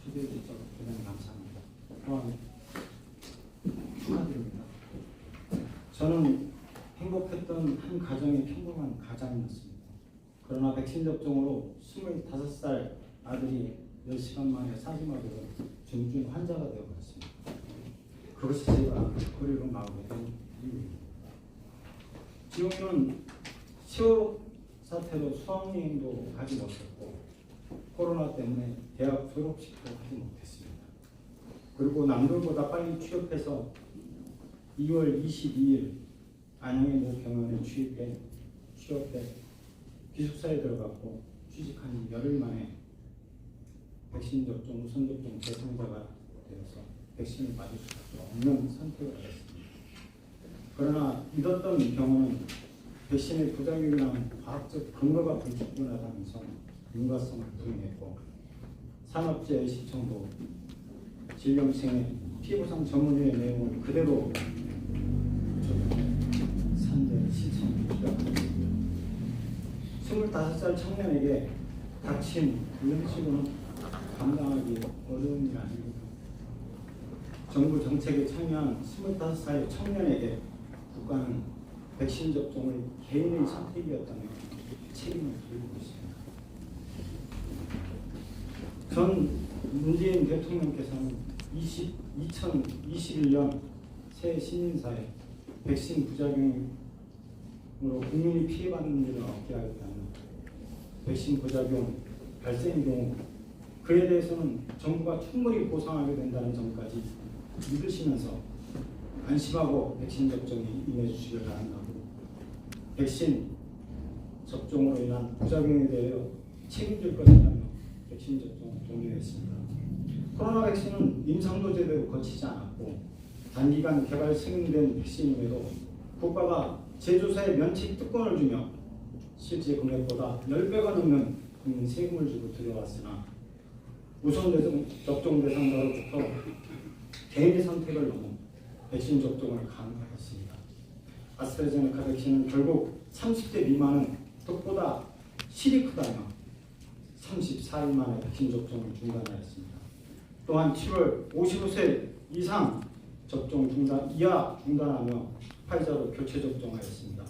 초대해 주셔서 대단히 감사합니다. 또한 축하드립니다. 저는 행복했던 한 가정의 평범한 가장이었습니다. 그러나 백신 접종으로 25살 아들이 10시간 만에 사심하도록 중증 환자가 되어버렸습니다. 그것이 제가 거리로 나오게 된 이유입니다. 지금은 10월 사태로 수학여행도 가지 못했고 코로나 때문에 대학 졸업식도 하지 못했습니다. 그리고 남들보다 빨리 취업해서 2월 22일 안양의 모 병원에 취업해 기숙사에 들어갔고 취직한 열흘 만에 백신 접종 우선 접종 대상자가 되어서 백신을 맞을 수밖에 없는 선택을 하였습니다. 그러나 믿었던 병원은 백신의 부작용이나 과학적 근거가 불충분하다면서 인과성을 부인했고 산업재해 시청도 질병청의 피부상 전문의의 내용을 그대로 산재 시청을 주장했습니다. 25살 청년에게 닥친 이런 식으로는 감당하기 어려운 일 아닙니다. 정부 정책에 참여한 25살 청년에게 국가는 백신 접종을 개인의 선택이었다며 책임을 지고 있습니다. 전 문재인 대통령께서는 2021년 새 신인사에 백신 부작용으로 국민이 피해받는 일을 없게 하겠다는 백신 부작용 발생 경우 그에 대해서는 정부가 충분히 보상하게 된다는 점까지 믿으시면서 안심하고 백신 접종에 임해주시길 바란다고 백신 접종으로 인한 부작용에 대해 책임질 것이라며 백신 접종을 독려했습니다. 코로나 백신은 임상도 제대로 거치지 않았고 단기간 개발 승인된 백신임에도 국가가 제조사에 면책 특권을 주며 실제 금액보다 10배가 넘는 국민 세금을 주고 들여왔으나 우선 접종 대상자로부터 개인의 선택을 넘어 백신 접종을 강화했습니다. 아스트라제네카 백신은 결국 30대 미만은 덕보다 실이 크다며 34일 만에 백신 접종을 중단하였습니다. 또한 7월 55세 이상 접종 중단하며 화이자로 교체 접종하였습니다.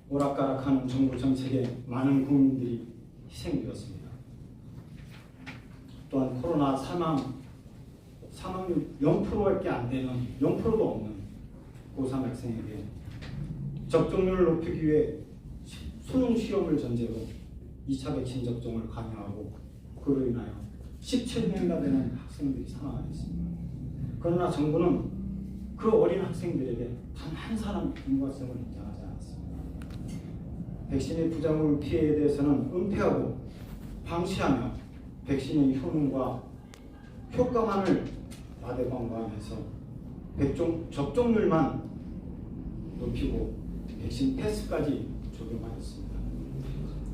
오락가락하는 정부 정책에 많은 국민들이 희생되었습니다. 또한 코로나 사망률 0%밖에 안 되는 0%도 없는 고3 학생에게 접종률을 높이기 위해 수능 시험을 전제로 2차 백신 접종을 강요하고 그로 인하여 17명이나 되는 학생들이 사망하였습니다. 그러나 정부는 그 어린 학생들에게 단 한 사람 인과성을 인정하지 않았습니다. 백신의 부작용 피해에 대해서는 은폐하고 방치하며 백신의 효능과 효과만을 과대광고하면서 접종률만 높이고 백신 패스까지 적용하였습니다.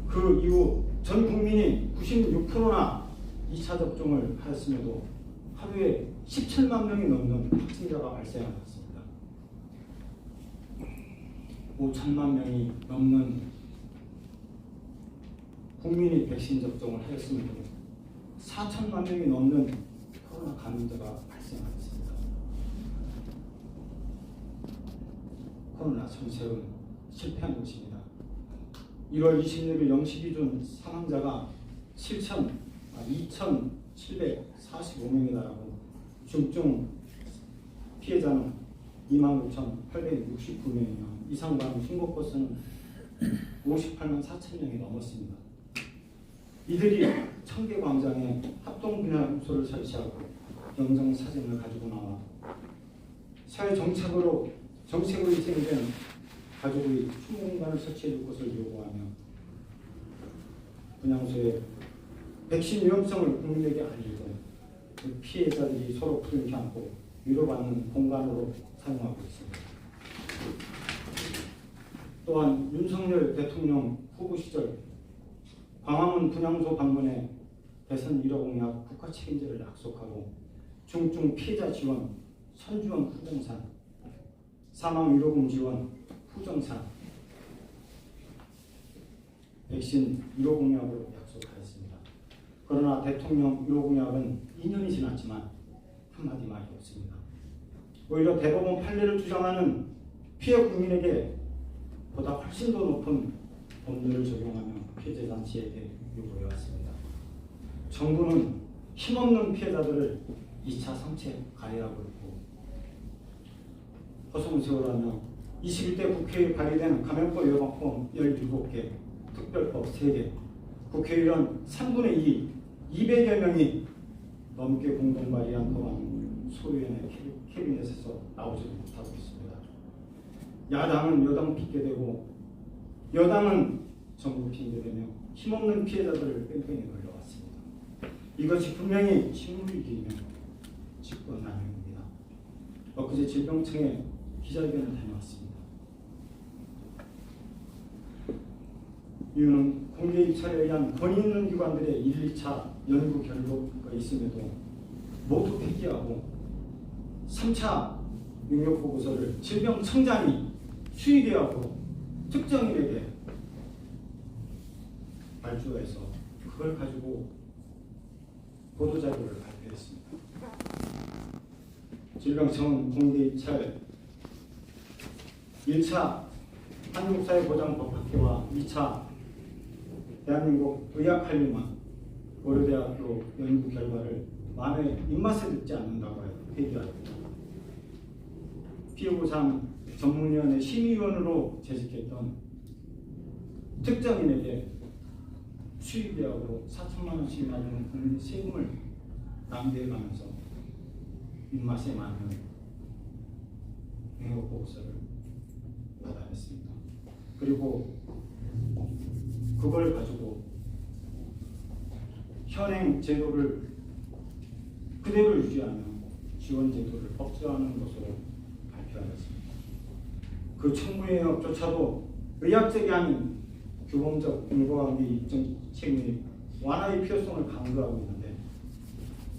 그 이후 전 국민이 96%나 2차 접종을 하였음에도 하루에 17만 명이 넘는 확진자가 발생하였습니다. 5천만 명이 넘는 국민이 백신 접종을 하였음에도 4천만 명이 넘는 코로나 감염자가 발생하였습니다. 코로나 정책은 실패한 것입니다. 1월 26일 0시 기준 사망자가 2,745명에 달하고 중증 피해자는 29,869명이며 이상 반응 신고 건수는 58만 4천 명이 넘었습니다. 이들이 청계광장에 합동분향소를 설치하고 영상 사진을 가지고 나와 사회 정책으로 희생된 가족의 추모 공간을 설치해 줄 것을 요구하며 분향소에 백신 위험성을 국민에게 알리고 그 피해자들이 서로 부둥켜 안고 위로받는 공간으로 사용하고 있습니다. 또한 윤석열 대통령 후보 시절 광화문 분향소 방문에 대선 1호 공약 국가 책임제를 약속하고 중증 피해자 지원, 선지원 후정산, 사망 위로금 지원 후정산, 백신 1호 공약으로 약속하였습니다. 그러나 대통령 1호 공약은 2년이 지났지만 한마디 말이 없습니다. 오히려 대법원 판례를 주장하는 피해 국민에게 보다 훨씬 더 높은 법률을 적용하며 피해자 단체에게 요구해왔습니다. 정부는 힘없는 피해자들을 2차 상체 가해하고 있고 허송세월하며 21대 국회에 발의된 감염법 예방법 17개, 특별법 3개, 국회의원 3분의 2, 200여 명이 넘게 공동 발의한 법안 소위원회 캐비넷에서 나오지 못하고 있습니다. 야당은 여당 핑계대고 여당은 정부 핑계대며 힘없는 피해자들을 뺑뺑이 걸려왔습니다. 이것이 분명히 식물위기이며 직권남용입니다. 엊그제 질병청에 기자회견을 다녀왔습니다. 이유는 공개 입찰에 의한 권위 있는 기관들의 1, 2차 연구 결과가 있음에도 모두 폐기하고 3차 능력 보고서를 질병청장이 수의계하고 특정인에게 발주해서 그걸 가지고 보도자료를 발표했습니다. 질병청은 공개 입찰 1차 한국사회보장법 학회와 2차 대한민국 의학한림원 고려대학교 연구 결과를 마음에 입맛에 듣지 않는다고 회귀하였다. 피해보상 전문위원회 심의위원으로 재직했던 특정인에게 수의계약으로 4천만 원씩 나오는 국민 세금을 낭비해가면서 입맛에 맞는 영역 보고서를 받아냈습니다. 그리고 그걸 가지고 현행 제도를 그대로 유지하며 지원 제도를 법제화하는 것으로 발표하였습니다. 그 청구인력조차도 의학적이 아닌 규범적 인과관계 입증 책임의 완화의 필요성을 강조하고 있는데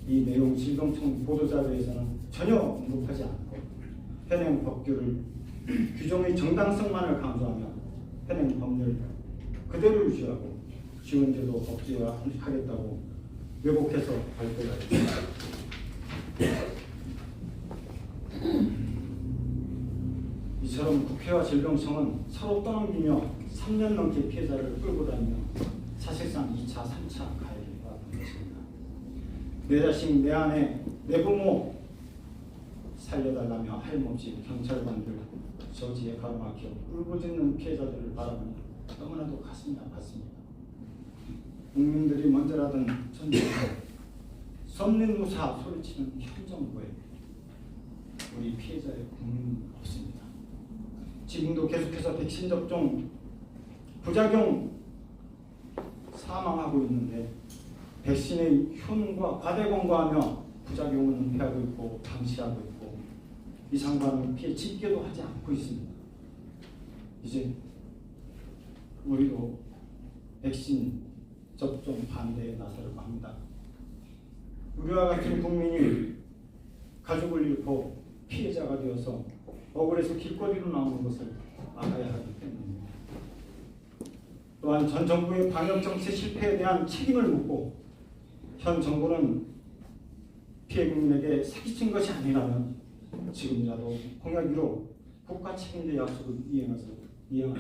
이 내용 질병청 보도자료에서는 전혀 언급하지 않고 현행 법규를 규정의 정당성만을 강조하며 현행 법률 그대로 유지하고 지원제도 법제화하겠다고 왜곡해서 발표를 했습니다. 이처럼 국회와 질병청은 서로 떠넘기며 3년 넘게 피해자를 끌고 다니며 사실상 2차, 3차 가해가 된 것입니다. 내 자식, 내 아내, 내 부모 살려달라며 하염없이 경찰관들 저지에 가로막혀 울부짖는 피해자들을 바라보니 너무나도 가슴이 아팠습니다. 국민들이 먼저라던 전쟁 선민무사 소리치는 현 정부에 우리 피해자의 국민은 없습니다. 지금도 계속해서 백신 접종 부작용 사망하고 있는데 백신의 효능과 과대광고하며 부작용을 은폐하고 있고 방치하고 있고 이 상관은 피해 집계도 하지 않고 있습니다. 이제 우리도 백신 접종 반대에 나서려고 합니다. 우리와 같은 국민이 가족을 잃고 피해자가 되어서 억울해서 길거리로 나오는 것을 막아야 하기 때문입니다. 또한 전 정부의 방역 정책 실패에 대한 책임을 묻고 현 정부는 피해 국민에게 사기친 것이 아니라면 지금이라도 공약 1호 국가 책임자 약속을 이행할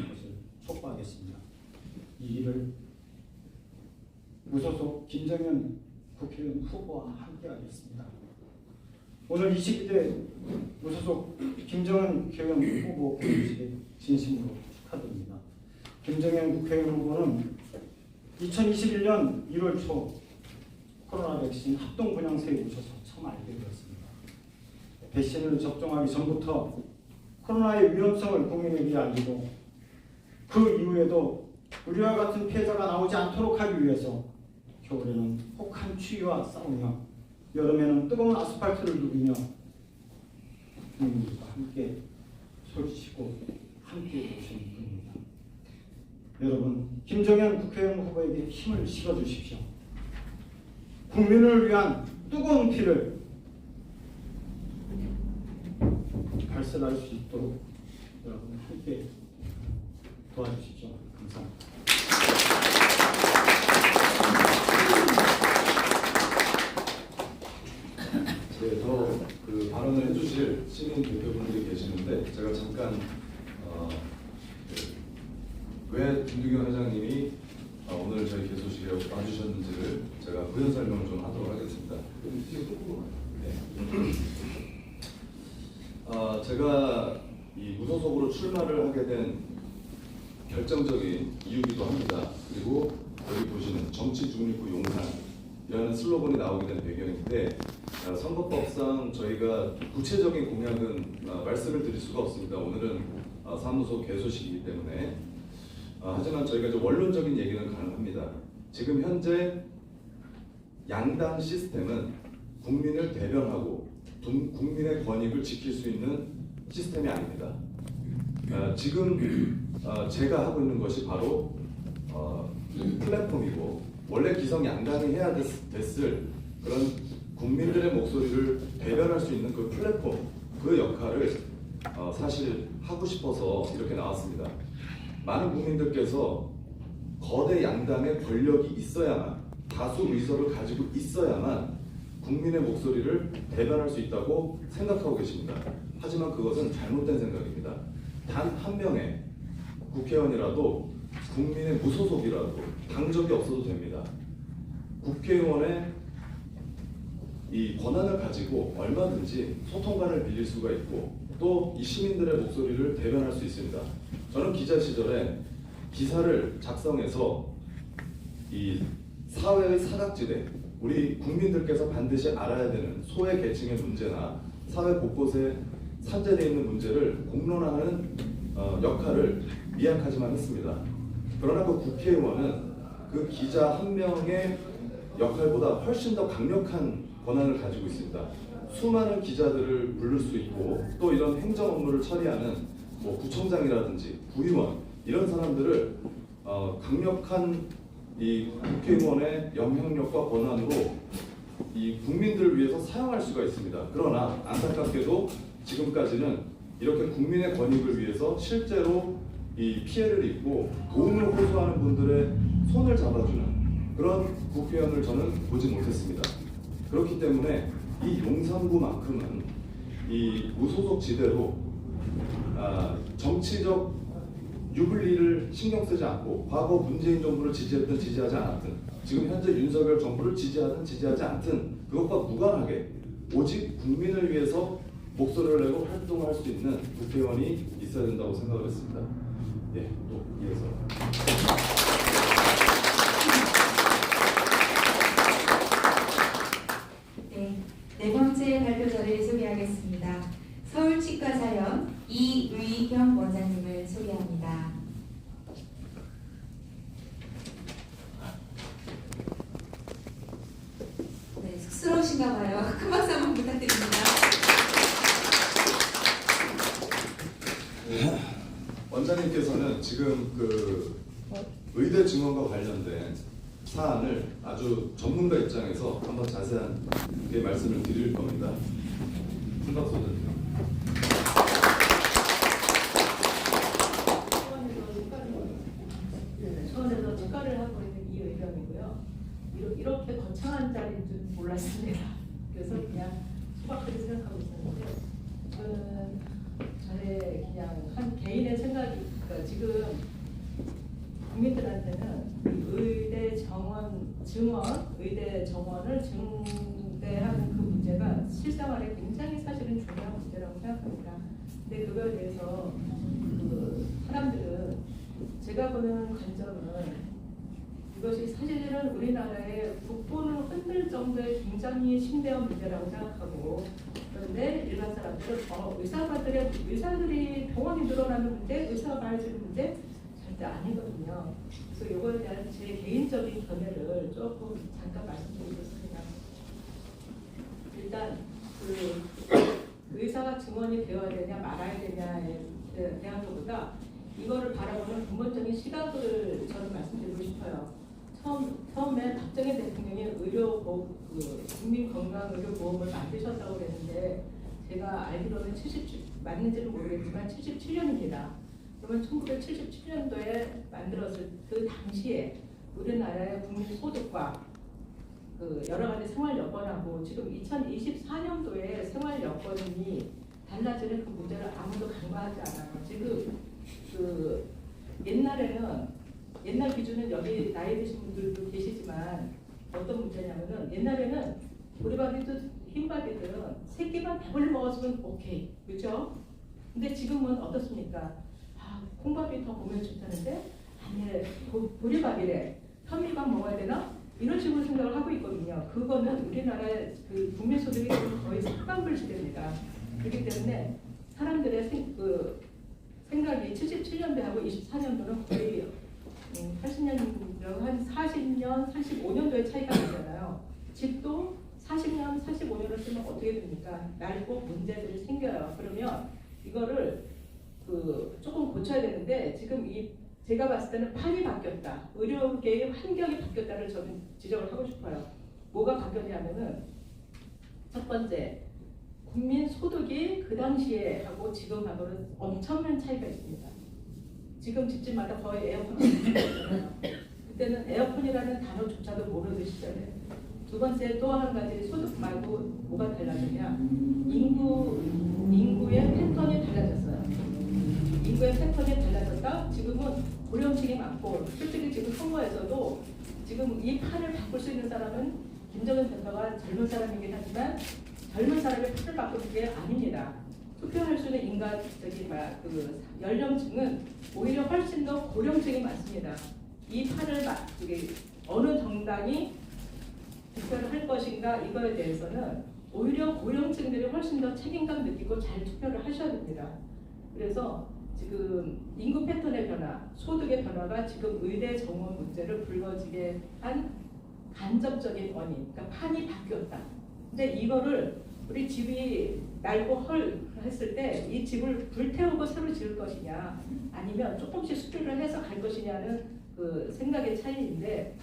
것을 촉구하겠습니다. 이 일을 무소속 김정현 국회의원 후보와 함께하겠습니다. 오늘 22대 무소속 김정현 국회의원 후보 개최에 진심으로 축하드립니다. 김정현 국회의원 후보는 2021년 1월 초 코로나 백신 합동 분양세에 오셔서 처음 알게 되었습니다. 백신을 접종하기 전부터 코로나의 위험성을 국민에게 알리고 그 이후에도 우리와 같은 피해자가 나오지 않도록 하기 위해서 겨울에는 혹한 추위와 싸우며 여름에는 뜨거운 아스팔트를 누비며 국민들과 함께 소리치고 함께 오신 분입니다. 여러분, 김정현 국회의원 후보에게 힘을 실어주십시오. 국민을 위한 뜨거운 피를 발산할 수 있도록 여러분 함께 도와주십시오. 감사합니다. 네, 더 그 발언을 해주실 시민 대표분들이 계시는데 제가 잠깐 왜 김두경 회장님이 오늘 저희 개소식에 와주셨는지를 제가 부연 설명을 좀 하도록 하겠습니다. 네. 제가 이 무소속으로 출마를 하게 된 결정적인 이유기도 합니다. 그리고 여기 보시는 정치 중립구 용산이라는 슬로건이 나오게 된 배경인데 선거법상 저희가 구체적인 공약은 말씀을 드릴 수가 없습니다. 오늘은 사무소 개소식이기 때문에 하지만 저희가 좀 원론적인 얘기는 가능합니다. 지금 현재 양당 시스템은 국민을 대변하고 국민의 권익을 지킬 수 있는 시스템이 아닙니다. 지금 제가 하고 있는 것이 바로 플랫폼이고 원래 기성 양당이 해야 됐을 그런 국민들의 목소리를 대변할 수 있는 그 플랫폼, 그 역할을 사실 하고 싶어서 이렇게 나왔습니다. 많은 국민들께서 거대 양당의 권력이 있어야만, 다수 의석을 가지고 있어야만 국민의 목소리를 대변할 수 있다고 생각하고 계십니다. 하지만 그것은 잘못된 생각입니다. 단 한 명의 국회의원이라도 국민의 무소속이라도 당적이 없어도 됩니다. 국회의원의 이 권한을 가지고 얼마든지 소통관을 빌릴 수가 있고 또 이 시민들의 목소리를 대변할 수 있습니다. 저는 기자 시절에 기사를 작성해서 이 사회의 사각지대, 우리 국민들께서 반드시 알아야 되는 소외 계층의 문제나 사회 곳곳에 산재되어 있는 문제를 공론화하는 역할을 미약하지만 했습니다. 그러나 그 국회의원은 그 기자 한 명의 역할보다 훨씬 더 강력한 권한을 가지고 있습니다. 수많은 기자들을 부를 수 있고 또 이런 행정 업무를 처리하는 뭐 구청장이라든지 구의원 이런 사람들을 강력한 이 국회의원의 영향력과 권한으로 이 국민들을 위해서 사용할 수가 있습니다. 그러나 안타깝게도 지금까지는 이렇게 국민의 권익을 위해서 실제로 이 피해를 입고 도움을 호소하는 분들의 손을 잡아주는 그런 국회의원을 저는 보지 못했습니다. 그렇기 때문에 이 용산구만큼은 이 무소속 지대로 정치적 유불리를 신경 쓰지 않고 과거 문재인 정부를 지지했든 지지하지 않았든 지금 현재 윤석열 정부를 지지하든 지지하지 않든 그것과 무관하게 오직 국민을 위해서 목소리를 내고 활동할 수 있는 국회의원이 있어야 된다고 생각을 했습니다. 예, 또 이어서. 네 번째 발표자를 소개하겠습니다. 서울치과사연 이의경 원장님을 소개합니다. 네, 쑥스러우신가 봐요. 큰 박수 한번 부탁드립니다. 원장님께서는 지금 그 의대 증원과 관련된 사안을 아주 전문가 입장에서 한번 자세하게 말씀을 드릴 겁니다. 큰 박수 부탁드립니다. 수원에서 치과를 하고 있는 이의경이고요. 이렇게 거창한 자리인 줄 몰랐습니다. 그래서 그냥 소박하게 생각하고 있었는데 저는 저의 그냥 한 개인의 생각이 그러니까 지금 국민들한테는 의대 정원을 증대하는 그 문제가 실생활에 굉장히 사실은 중요한 문제라고 생각합니다. 근데 그거에 대해서 그 사람들은 제가 보는 관점은 이것이 사실은 우리나라의 국본을 흔들 정도의 굉장히 심대한 문제라고 생각하고 그런데 일반 사람들은 의사들이 병원이 늘어나는 문제, 의사가 많아지는 문제 절대 아니거든요. 그래서 이거에 대한 제 개인적인 견해를 조금 잠깐 말씀드리겠습니다. 일단 그 의사가 증원이 되어야 되냐 말아야 되냐에 대한 것보다 이거를 바라보는 근본적인 시각을 저는 말씀드리고 싶어요. 처음에 박정희 대통령이 국민건강의료보험을 만드셨다고 그랬는데 제가 알기로는 맞는지는 모르겠지만 77년입니다. 그러면 1977년도에 만들었을 그 당시에 우리나라의 국민소득과 그 여러 가지 생활 여건하고 지금 2024년도에 생활 여건이 달라지는 그 문제를 아무도 간과하지 않아요. 지금 그 옛날 기준은 여기 나이 드신 분들도 계시지만 어떤 문제냐면은 옛날에는 보리밥이든 흰밥이든 세 끼만 배불리 먹었으면 오케이, 그렇죠? 근데 지금은 어떻습니까? 콩밥이 더 몸에 좋다는데 아니 보리밥이래, 현미밥 먹어야 되나? 이런 식으로 생각을 하고 있거든요. 그거는 우리나라의 그 국민소득이 거의 상반불 시대입니다. 그렇기 때문에 사람들의 생각이 77년도하고 24년도는 거의 80년, 한 40년, 45년도의 차이가 나잖아요. 집도 40년, 45년을 쓰면 어떻게 됩니까? 낡고 문제들이 생겨요. 그러면 이거를 조금 고쳐야 되는데 지금 제가 봤을 때는 판이 바뀌었다. 의료계의 환경이 바뀌었다를 저는 지적을 하고 싶어요. 뭐가 바뀌었냐면은 첫 번째, 국민 소득이 그 당시에 하고 지금하고는 엄청난 차이가 있습니다. 지금 집집마다 거의 에어컨이 있잖아요. 그때는 에어컨이라는 단어조차도 모르는 시절에. 두 번째 또 한 가지 소득 말고 뭐가 달라졌냐? 인구의 패턴이 달라졌어요. 인구의 패턴이 달라졌다. 지금은 고령층이 많고 솔직히 지금 선거에서도 지금 이 판을 바꿀 수 있는 사람은 김정은 대표가 젊은 사람이긴 하지만 젊은 사람이 판을 바꾸는 게 아닙니다. 투표할 수 있는 연령층은 오히려 훨씬 더 고령층이 많습니다. 이 판을 어느 정당이 투표를 할 것인가 이거에 대해서는 오히려 고령층들이 훨씬 더 책임감 느끼고 잘 투표를 하셔야 됩니다. 그래서 지금 인구 패턴의 변화, 소득의 변화가 지금 의대 정원 문제를 불거지게 한 간접적인 원인, 그러니까 판이 바뀌었다. 근데 이거를 우리 집이 낡고 헐 했을 때 이 집을 불태우고 새로 지을 것이냐 아니면 조금씩 수리를 해서 갈 것이냐는 그 생각의 차이인데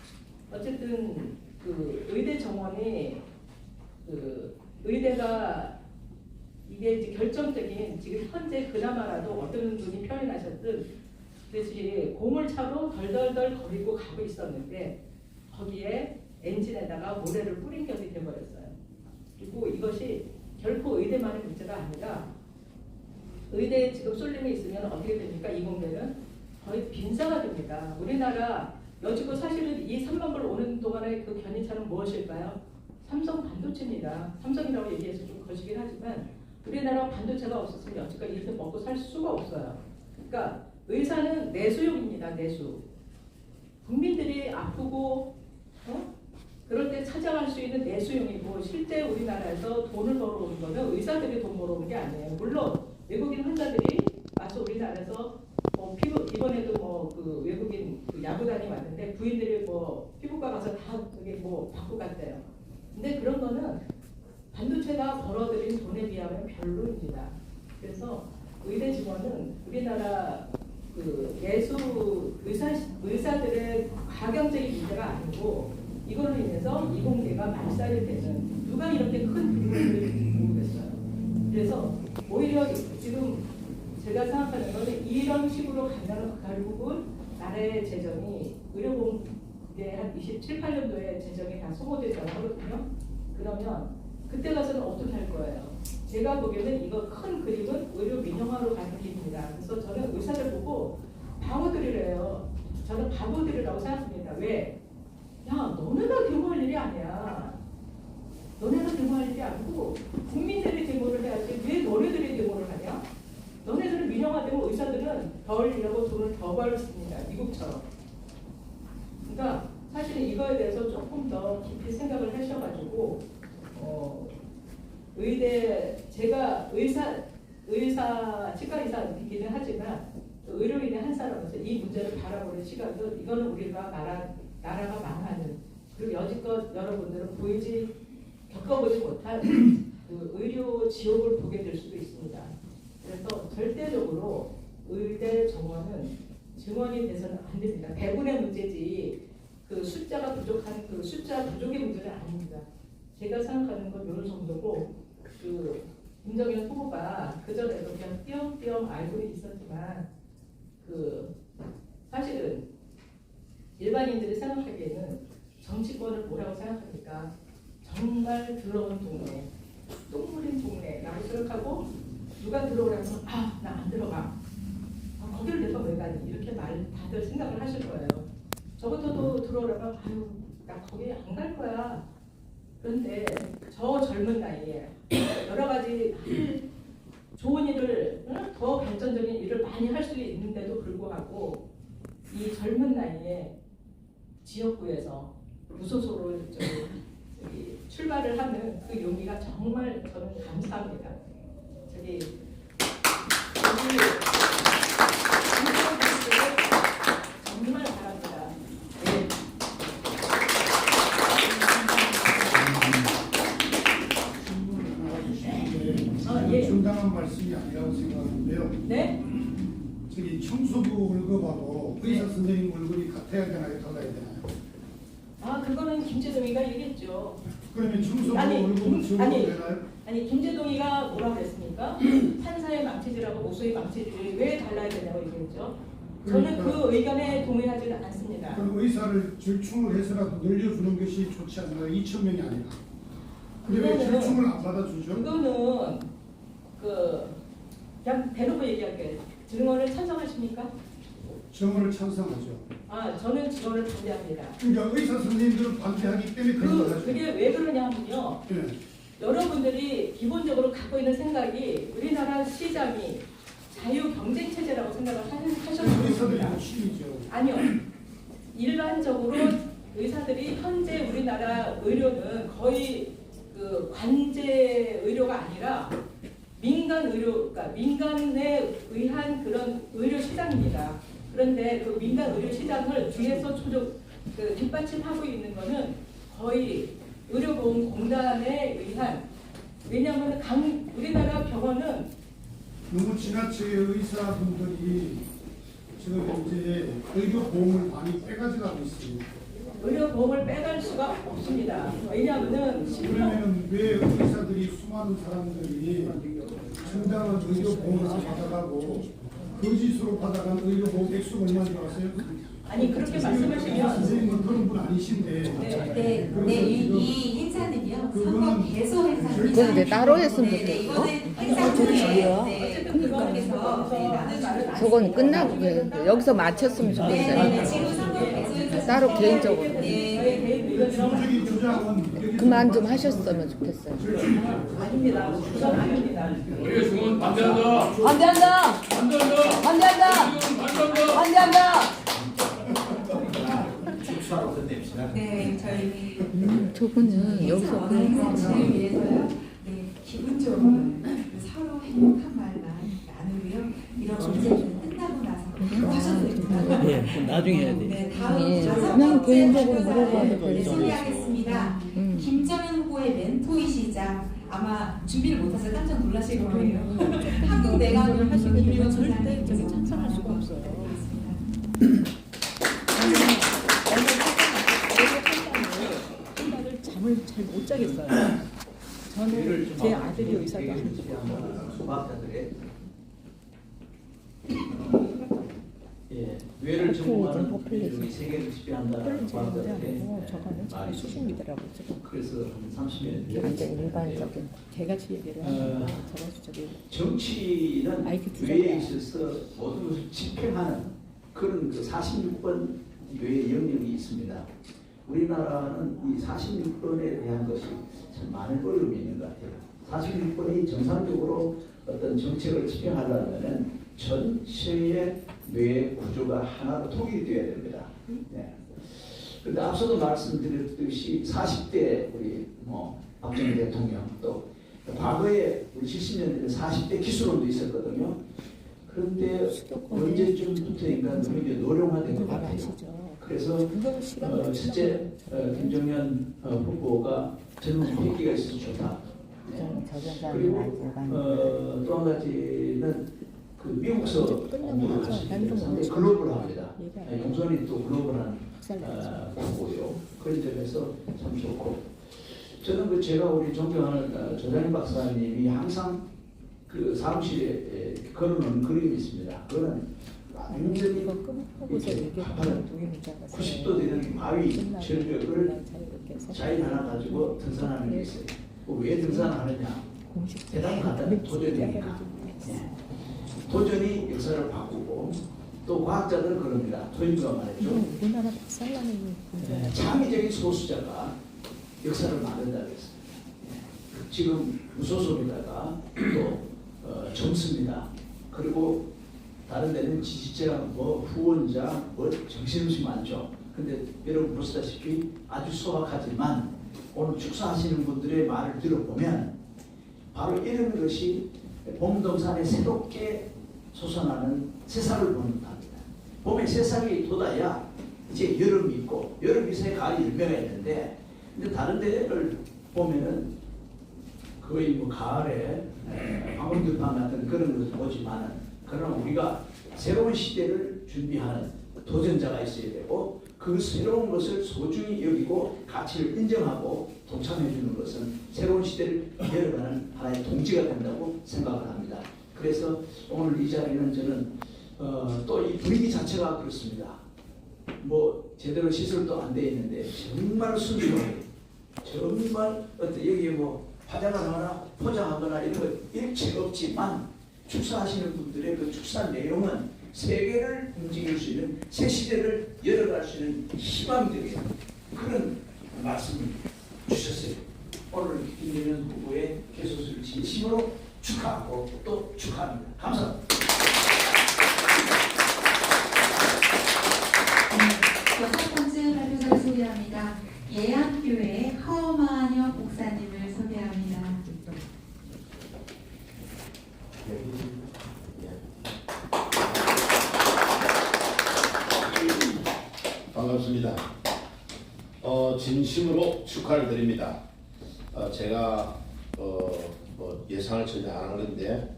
어쨌든 그 의대 정원이 그 의대가 이게 이제 결정적인 지금 현재 그나마라도 어떤 분이 표현하셨듯 그렇지 고물차로 덜덜덜 거리고 가고 있었는데 거기에 엔진에다가 모래를 뿌린 격이 되어버렸어요. 그리고 이것이 결코 의대만의 문제가 아니라 의대에 지금 쏠림이 있으면 어떻게 됩니까? 이공대는 거의 빈사가 됩니다. 우리나라 여지껏 사실은 이 3만 불 오는 동안의 그 견인차는 무엇일까요? 삼성 반도체입니다. 삼성이라고 얘기해서 좀 거시긴 하지만 우리나라 반도체가 없었으면 여지껏 이렇게 먹고 살 수가 없어요. 그러니까 의사는 내수용입니다. 내수. 국민들이 아프고 그럴 때 찾아갈 수 있는 내수용이고 실제 우리나라에서 돈을 벌어오는 거는 의사들이 돈 벌어오는 게 아니에요. 물론 외국인 환자들이 와서 우리나라에서 피부 이번에도 그 외국인 그 야구단이 왔는데 부인들이 피부과 가서 다 그게 받고 갔대요. 근데 그런 거는 반도체가 벌어들인 돈에 비하면 별로입니다. 그래서 의대 직원은 우리나라 그 내수 의사들의 가경적인 문제가 아니고 이걸로 인해서 이공계가 말살이 되는 누가 이렇게 큰 그림을 그릴지 모르겠어요. 그래서 오히려 지금 제가 생각하는 거는 이런 식으로 가면 결국은 나라의 재정이 의료공계 한 27, 8년도에 재정이 다 소모되자고 하거든요. 그러면 그때 가서는 어떻게 할 거예요? 제가 보기에는 이거 큰 그림은 의료 민영화로 가는 길입니다. 그래서 저는 의사들 보고 바보들이래요. 저는 바보들이라고 생각합니다. 왜? 야, 너네가 데모할 일이 아니야. 너네가 데모할 일이 아니고 국민들이 데모를 해야지 왜 너네들이 데모를 하냐? 너네들은 민영화되면 의사들은 덜 일하고 돈을 더 벌습니다. 미국처럼. 그러니까 사실은 이거에 대해서 조금 더 깊이 생각을 하셔가지고 의대 제가 치과 의사이기는 하지만 의료인의 한 사람으로서 이 문제를 바라보는 시각은 이거는 우리가 나라가 망하는 그리고 여지껏 여러분들은 겪어보지 못한 그 의료 지옥을 보게 될 수도 있습니다. 그래서 절대적으로 의대 정원은 증원이 돼서는 안 됩니다. 배분의 문제지 그 숫자가 부족한 그 숫자 부족의 문제는 아닙니다. 제가 생각하는 건 이런 정도고 그 김정일 후보가 그 전에도 그냥 띄엄띄엄 알고는 있었지만 그 사실은 일반인들이 생각하기에는 정치권을 뭐라고 생각합니까? 정말 더러운 동네, 똥물인 동네라고 생각하고 누가 들어오라면 나 안 들어가. 거기를 내가 왜 가니? 이렇게 다들 생각을 하실 거예요. 저부터도 들어오라면 나 거기 안 갈 거야. 그런데 저 젊은 나이에 여러 가지 좋은 일을 더 발전적인 일을 많이 할 수 있는데도 불구하고 이 젊은 나이에 지역구에서 무소속으로 출마를 하는 그 용기가 정말 저는 감사합니다. 정말 바랍니다. 네. 예. 정당한 말씀이 아니라고 생각하는데요. 네? 청소부 월급하고 의사 선생님 월급이 같아야 되나요? 달라야 되나요? 그거는 김재동이가 얘기했죠. 그러면 청소부 월급은 적어도 되나요? 아니 김재동이가 뭐라고 그랬습니까? 판사의 망치질하고 목소리 망치질이 왜 달라야 되냐고 얘기했죠. 저는 그 의견에 동의하지는 않습니다. 그럼 의사를 절충을 해서라도 늘려주는 것이 좋지 않나요? 2,000명이 아니라. 근데 왜 절충을 안 받아주죠? 그거는 그냥 대놓고 얘기할게요. 증언을 찬성하십니까? 증언을 찬성하죠. 저는 증언을 반대합니다. 그러니까 의사 선생님들은 반대하기 때문에 그런 걸 하죠. 그게 왜 그러냐면요. 네. 여러분들이 기본적으로 갖고 있는 생각이 우리나라 시장이 자유 경쟁 체제라고 생각을 하셨습니다. 의사들이 욕심이죠. 아니요. 일반적으로 의사들이 현재 우리나라 의료는 거의 그 관제 의료가 아니라 민간 의료, 그러니까 민간에 의한 그런 의료 시장입니다. 그런데 그 민간 의료 시장을 뒤에서 뒷받침하고 있는 거는 거의 의료보험공단에 의한, 왜냐하면 우리나라 병원은 너무 지나치게 의사분들이 지금 이제 의료보험을 많이 빼가지고 있습니다. 의료보험을 빼갈 수가 없습니다. 왜냐하면 그러면 왜 의사들이 수많은 사람들이 정당한 의료보험을 안 받아가고 거짓으로 받아간 의료보험 액수가 얼마인 줄 아세요? 아니 그렇게 말씀하시면 선생님은 그런 분 아니신데. 이 행사는요. 선거 개소 행사입니다. 그건 이제 따로 했으면 네, 좋겠어. 이거는 행사 후에 어쨌든 그거에서 나는 말을 저건 끝나고 여기서 마쳤으면 좋겠어요. 지금 선거 개소 행사 따로 개인적으로 정책인 주장은 그만 좀 하셨으면 좋겠어요. 아닙니다. 그건 아닙니다. 우리 중은 반대한다. 반대한다. 반대한다. 반대한다. 지금 반대한다. 반대한다. 축사로 끝냅시다. 네, 저희 저분은 여기서 행사를 위해서요. 네, 기본적으로 서로 행복한 말만 나누고요. 이런 언제든 끝나고 나서 하셔도 됩니다. 예, 그럼 나중에 해야 돼. 네, 다음 예, 다섯 그냥 번째 개인적으로 발표자를 물어봐도 되죠. 소개하겠습니다. 김정은 후보의 멘토이시자 아마 준비를 못해서 깜짝 놀라실 거예요. 한국 내각을 하시고 김일건 소장님 저기 찬성할 수가 없어요. 생각을 잠을 잘 못 자겠어요. 저는 제 아들이 의사도 아니고 소방관들의 뇌를 전공하는 우리 세계를 지배한다는 과학자들의 말이 수신이더라고 지금. 그래서 한 30년 완전 일반적인. 개같이 얘기를 하니까 저기 정치는 IQ 뇌에 투자가 있어서 모든 것을 집행하는 그런 그 46번 뇌의 영역이 있습니다. 우리나라는 이 46번에 대한 것이 참 많은 어려움이 있는 것 같아요. 46번이 정상적으로 어떤 정책을 집행하려면 전체의 뇌 구조가 하나로 통일이 되어야 됩니다. 그런데 앞서도 말씀드렸듯이 40대 우리 박정희 대통령 또 과거에 우리 70년대 40대 기술원도 있었거든요. 그런데 언제쯤부터인가 너무 이제 노령화된 것 같아요. 그래서 실제 김정연 후보가 젊은 패기가 있어서 좋다. 그리고 또 한 가지는 그 미국서 공부를 하시는데 상당히 글로벌합니다. 용선이 또 글로벌한 후보요. 그런 점에서 참 좋고 저는 제가 우리 존경하는 조장희 박사님이 항상 그 사무실에 걸어놓은 그림이 있습니다. 그거는 완전히 이렇게 90도 되는 바위 절벽을 자인 하나 가지고 등산하는 게 있어요. 왜 등산하느냐? 대단히 간단한 도전이니까. 도전이 역사를 바꾸고 또 과학자들은 그럽니다. 토인가 말했죠. 우리나라 박살나는 창의적인 소수자가 역사를 만든다고 했습니다. 지금 무소속에다가 또 점수입니다. 그리고 다른 데는 지지자, 후원자, 정신없이 많죠. 근데 여러분 보시다시피 아주 소박하지만 오늘 축사하시는 분들의 말을 들어보면 바로 이런 것이 봄동산에 새롭게 솟아나는 새싹을 보는답니다. 봄에 새싹이 돋아야 이제 여름이 있고 여름이 새 가을이 열매가 있는데 근데 다른 데를 보면은 거의 가을에 방울들판 같은 그런 것을 보지만은 그러나 우리가 새로운 시대를 준비하는 도전자가 있어야 되고 그 새로운 것을 소중히 여기고 가치를 인정하고 동참해 주는 것은 새로운 시대를 열어가는 하나의 동지가 된다고 생각을 합니다. 그래서 오늘 이 자리는 저는 또 이 분위기 자체가 그렇습니다. 제대로 시설도 안 돼 있는데 정말 순수하게 정말 여기에 화장을 하거나 포장하거나 이런 거 일체 없지만 축사하시는 분들의 그 축사 내용은 세계를 움직일 수 있는 새 시대를 열어갈 수 있는 희망이 되게 그런 말씀을 주셨어요. 오늘 김정연 후보의 개소수를 진심으로 축하하고 또 축하합니다. 감사합니다. 여섯 번째 발표자를 소개합니다. 예안교회 허마녀 목사님을 소개합니다. 진심으로 축하를 드립니다. 제가 예상을 전혀 안 한 건데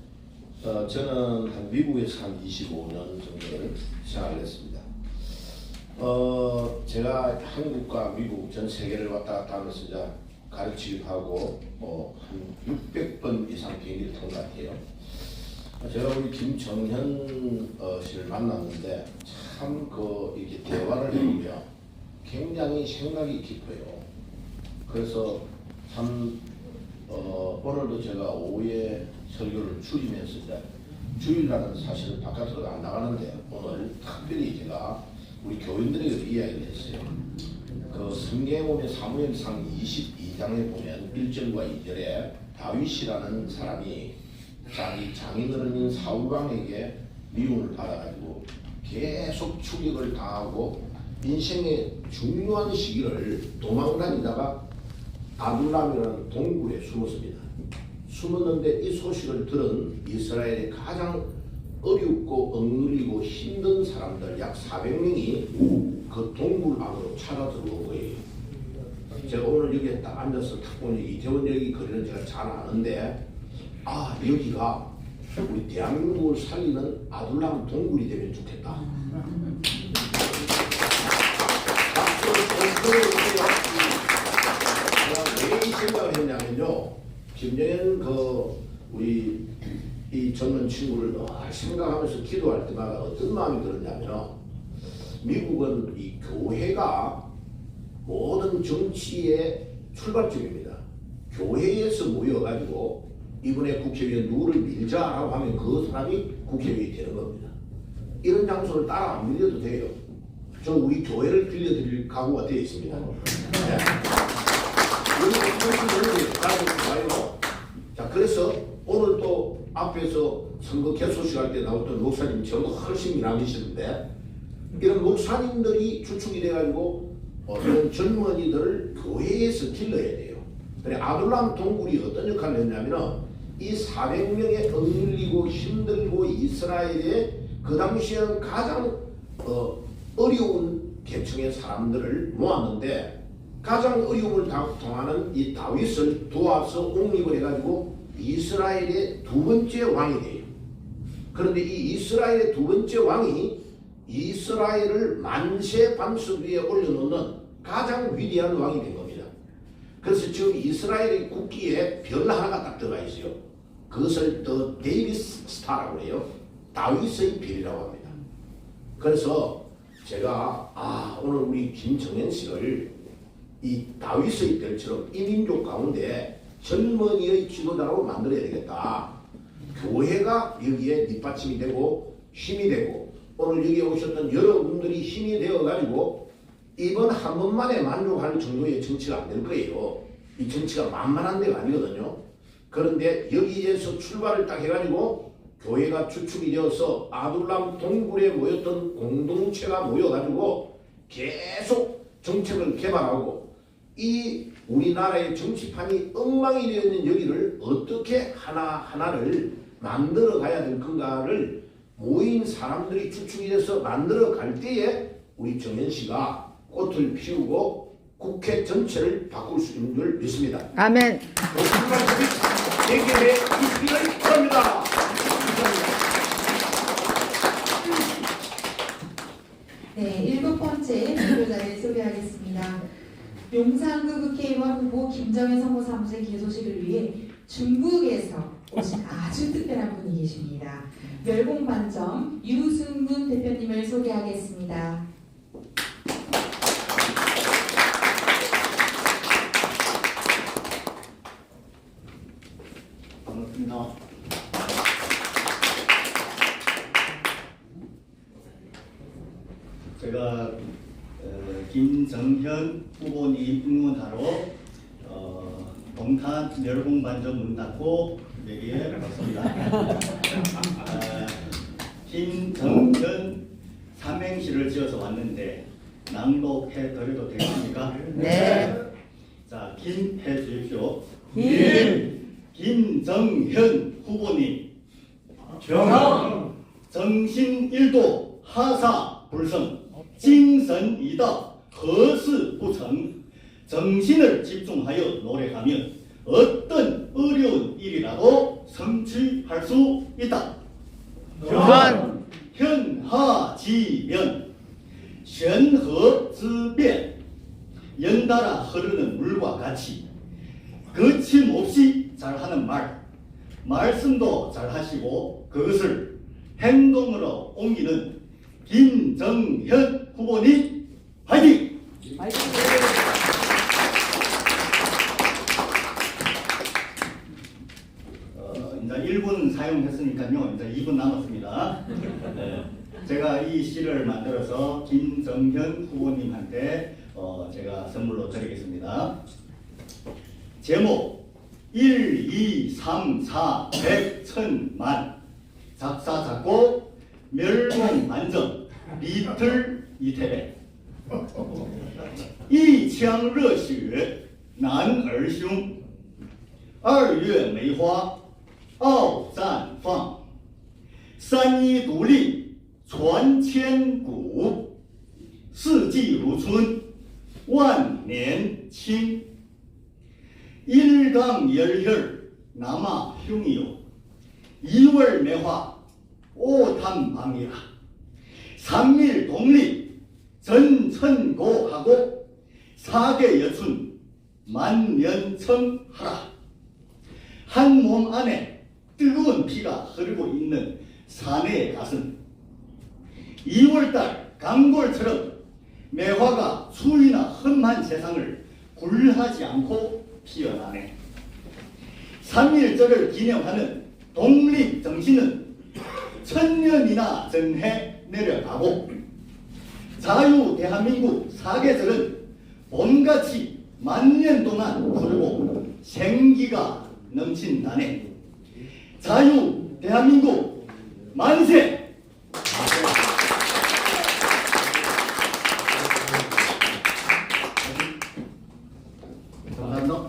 저는 미국에서 한 25년 정도를 생활을 했습니다. 제가 한국과 미국 전 세계를 왔다 갔다 하면서 이제 가르치기도 하고 한 600번 이상 비행기를 탄 것 같아요. 제가 우리 김정현 씨를 만났는데 참 이렇게 대화를 해보면 굉장히 생각이 깊어요. 그래서 참 오늘도 제가 오후에 설교를 줄이면서 이제 주일날은 사실 바깥으로 안 나가는데 오늘 특별히 제가 우리 교인들에게 이야기를 했어요. 그 성경에 보면 사무엘상 22장에 보면 1절과 2절에 다윗이라는 사람이 자기 장인어른인 사울왕에게 미움을 받아가지고 계속 추격을 당하고 인생의 중요한 시기를 도망다니다가 아둘람이라는 동굴에 숨었습니다. 숨었는데 이 소식을 들은 이스라엘의 가장 어렵고 억눌리고 힘든 사람들 약 400명이 그 동굴 안으로 찾아 들어온 거예요. 제가 오늘 여기에 딱 앉아서 딱 보니 이태원역이 거리는 제가 잘 아는데 여기가 우리 대한민국을 살리는 아둘람 동굴이 되면 좋겠다. 제가 왜 이 생각을 했냐면요. 김정현 우리 이 젊은 친구를 생각하면서 기도할 때마다 어떤 마음이 들었냐면 미국은 이 교회가 모든 정치의 출발점입니다. 교회에서 모여가지고 이번에 국회의원 누구를 밀자라고 하면 그 사람이 국회의원이 되는 겁니다. 이런 장소를 따라 안 밀려도 돼요. 저 우리 교회를 빌려드릴 각오가 되어 있습니다. 네. 자, 그래서 오늘 또 앞에서 선거 개소식 할 때 나왔던 목사님 저보다 훨씬 미남이시는데 이런 목사님들이 주축이 돼가지고 이런 젊은이들을 교회에서 길러야 돼요. 그래 아둘람 동굴이 어떤 역할을 했냐면 이 400명의 억눌리고 힘들고 이스라엘의 그 당시에는 가장 어려운 계층의 사람들을 모았는데 가장 어려움을 당하는 이 다윗을 도와서 옹립을 해가지고 이스라엘의 두 번째 왕이 돼요. 그런데 이 이스라엘의 두 번째 왕이 이스라엘을 만세 반석 위에 올려놓는 가장 위대한 왕이 된 겁니다. 그래서 지금 이스라엘의 국기에 별 하나가 딱 들어가 있어요. 그것을 더 데이비스 스타라고 해요. 다윗의 별이라고 합니다. 그래서 제가 오늘 우리 김정현 씨를 이 다윗의 별처럼 이 민족 가운데 젊은이의 지도자로 만들어야 되겠다. 교회가 여기에 밑받침이 되고 힘이 되고 오늘 여기에 오셨던 여러분들이 힘이 되어가지고 이번 한 번만에 만족할 정도의 정치가 안 될 거예요. 이 정치가 만만한 데가 아니거든요. 그런데 여기에서 출발을 딱 해가지고 교회가 주축이 되어서 아둘람 동굴에 모였던 공동체가 모여가지고 계속 정책을 개발하고 이 우리나라의 정치판이 엉망이 되어 있는 여기를 어떻게 하나하나를 만들어 가야 될 건가를 모인 사람들이 주축이 돼서 만들어 갈 때에 우리 정현 씨가 꽃을 피우고 국회 전체를 바꿀 수 있는 줄 믿습니다. 아멘. 모든 말씀이 대결에 있기를 바랍니다. 네, 7번째 발표자를 소개하겠습니다. 용산구 국회의원 후보 김정현 선거사무소의 개소식을 위해 중국에서 오신 아주 특별한 분이 계십니다. 멸공반점 유승군 대표님을 소개하겠습니다. 반갑습니다. 제가 김정현 후보님 응원하러 동탄 멸공반점 문 닫고 여기에 왔습니다. 김정현 삼행시를 지어서 왔는데 낭독해 드려도 되겠습니까? 네. 자, 김 해주십시오. 김정현 후보님 정신일도 하사불성,精神一道，合事不成， 정신을 집중하여 노력하면 어떤 어려운 일이라도 성취할 수 있다. 현하지면 현허즈변 연달아 흐르는 물과 같이 거침없이 잘하는 말씀도 잘하시고 그것을 행동으로 옮기는 김정현 후보님 화이팅! 이제 1분 사용했으니까요. 이제 2분 남았습니다. 네. 제가 이 시를 만들어서 김정현 후보님한테 제가 선물로 드리겠습니다. 제목 1, 2, 3, 4, 100, 1000만 작사 작곡 멸공만정 리틀 이태백 一腔热血男儿胸2月梅花傲绽放三一独立传千古四季如春万年青일강 열혈 남아 흉이요 2월 매화 오탐방이라 3일 독립 전천고하고 4개 여춘 만년청하라 한 몸 안에 뜨거운 피가 흐르고 있는 사내의 가슴 2월달 강골처럼 매화가 추위나 험한 세상을 굴하지 않고 피어나네 3.1절을 기념하는 독립정신은 1000년이나 전해 내려가고 자유 대한민국 사계절은 봄같이 만년 동안 흐르고 생기가 넘친다네 자유 대한민국 만세!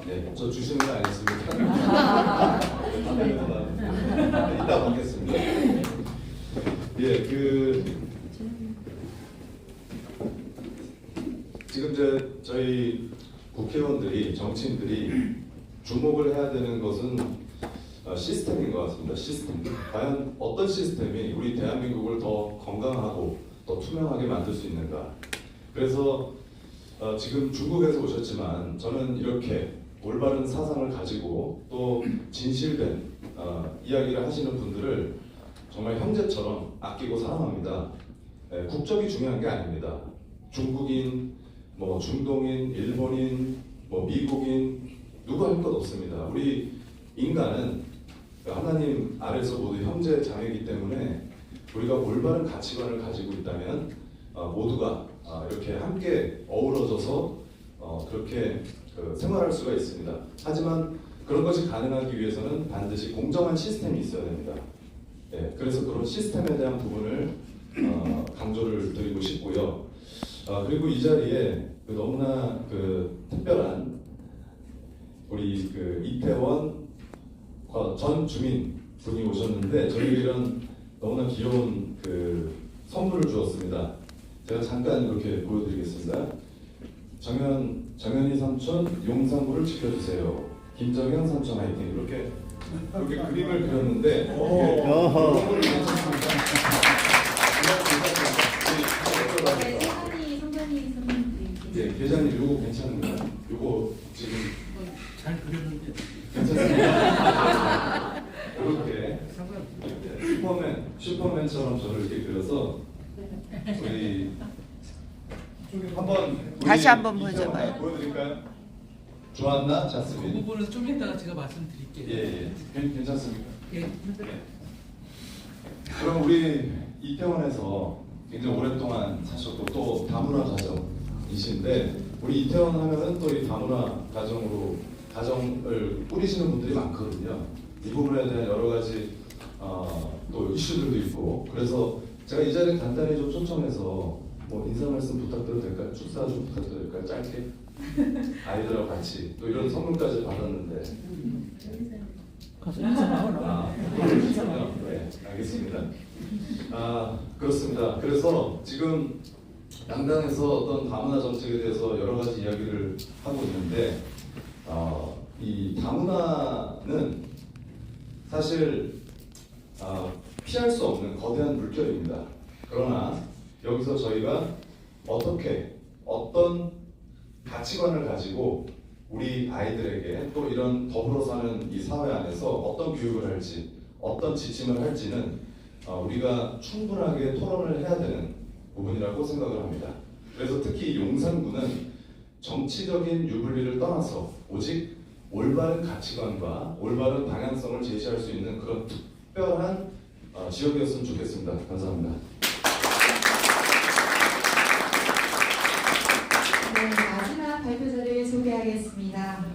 네, 저 주시는 거 아니었습니까? 이따 받겠습니다. 예, 지금 이제 저희 국회의원들이 정치인들이 주목을 해야 되는 것은 시스템인 것 같습니다. 시스템. 과연 어떤 시스템이 우리 대한민국을 더 건강하고 더 투명하게 만들 수 있는가? 그래서 지금 중국에서 오셨지만 저는 이렇게 올바른 사상을 가지고 또 진실된 이야기를 하시는 분들을 정말 형제처럼 아끼고 사랑합니다. 국적이 중요한 게 아닙니다. 중국인, 뭐 중동인, 일본인, 뭐 미국인 누구 할 것 없습니다. 우리 인간은 하나님 아래서 모두 형제 자매이기 때문에 우리가 올바른 가치관을 가지고 있다면 모두가 이렇게 함께 어우러져서 그렇게 생활할 수가 있습니다. 하지만 그런 것이 가능하기 위해서는 반드시 공정한 시스템이 있어야 됩니다. 예, 그래서 그런 시스템에 대한 부분을 강조를 드리고 싶고요. 그리고 이 자리에 너무나 특별한 우리 이태원 전 주민 분이 오셨는데 저희가 이런 너무나 귀여운 선물을 주었습니다. 제가 잠깐 이렇게 보여드리겠습니다. 정현이 삼촌 용산구를 지켜주세요. 김정현 삼촌 화이팅. 이렇게 그림을 그렸는데 네, 계장님 요거 괜찮은가요? 요거 지금 잘 그렸는데 괜찮습니다. 이렇게 슈퍼맨처럼 저를 이렇게 그려서 우리 다시 한번 보여줘봐요. 보여드릴까요? 좋았나? 그 자스민? 부분은 좀 이따가 제가 말씀드릴게요. 예. 괜찮습니까? 예. 그럼 우리 이태원에서 굉장히 오랫동안 사셨고 또 다문화 가정이신데 우리 이태원 하면은 또 이 다문화 가정을 꾸리시는 분들이 많거든요. 이 부분에 대한 여러 가지 또 이슈들도 있고 그래서 제가 이 자리에 간단히 좀 초청해서 뭐 인사 말씀 부탁드려도 될까요? 축사 좀 부탁드려도 될까요? 짧게 아이들하고 같이 또 이런 선물까지 받았는데 가서 인사하거나. 네, 알겠습니다. 그렇습니다. 그래서 지금 양당에서 어떤 다문화 정책에 대해서 여러 가지 이야기를 하고 있는데 이 다문화는 사실 피할 수 없는 거대한 물결입니다. 그러나 여기서 저희가 어떤 가치관을 가지고 우리 아이들에게 또 이런 더불어 사는 이 사회 안에서 어떤 교육을 할지, 어떤 지침을 할지는 우리가 충분하게 토론을 해야 되는 부분이라고 생각을 합니다. 그래서 특히 용산구는 정치적인 유불리를 떠나서 오직 올바른 가치관과 올바른 방향성을 제시할 수 있는 그런 특별한 지역이었으면 좋겠습니다. 감사합니다. 네, 마지막 발표자를 소개하겠습니다.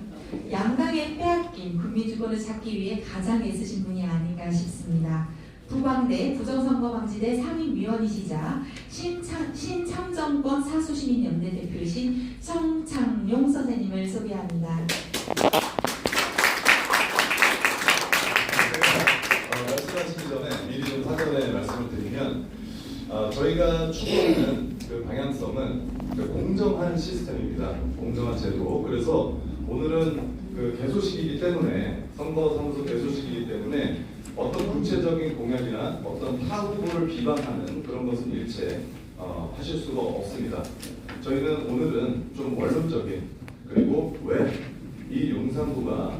양당의 빼앗긴 국민주권을 찾기 위해 가장 애쓰신 분이 아닌가 싶습니다. 부방대 부정선거방지대 상임위원이시자 신참정권 사수시민연대 대표이신 성창용 선생님을 소개합니다. 말씀하시기 전에 미리 좀 사전에 말씀을 드리면 저희가 추구하는 그 방향성은 공정한 시스템입니다. 공정한 제도. 그래서 오늘은 그 개소식이기 때문에 선거사무소 개소식이기 때문에 어떤 구체적인 공약이나 어떤 타 후보를 비방하는 그런 것은 일체 하실 수가 없습니다. 저희는 오늘은 좀 원론적인 그리고 왜 이 용산구가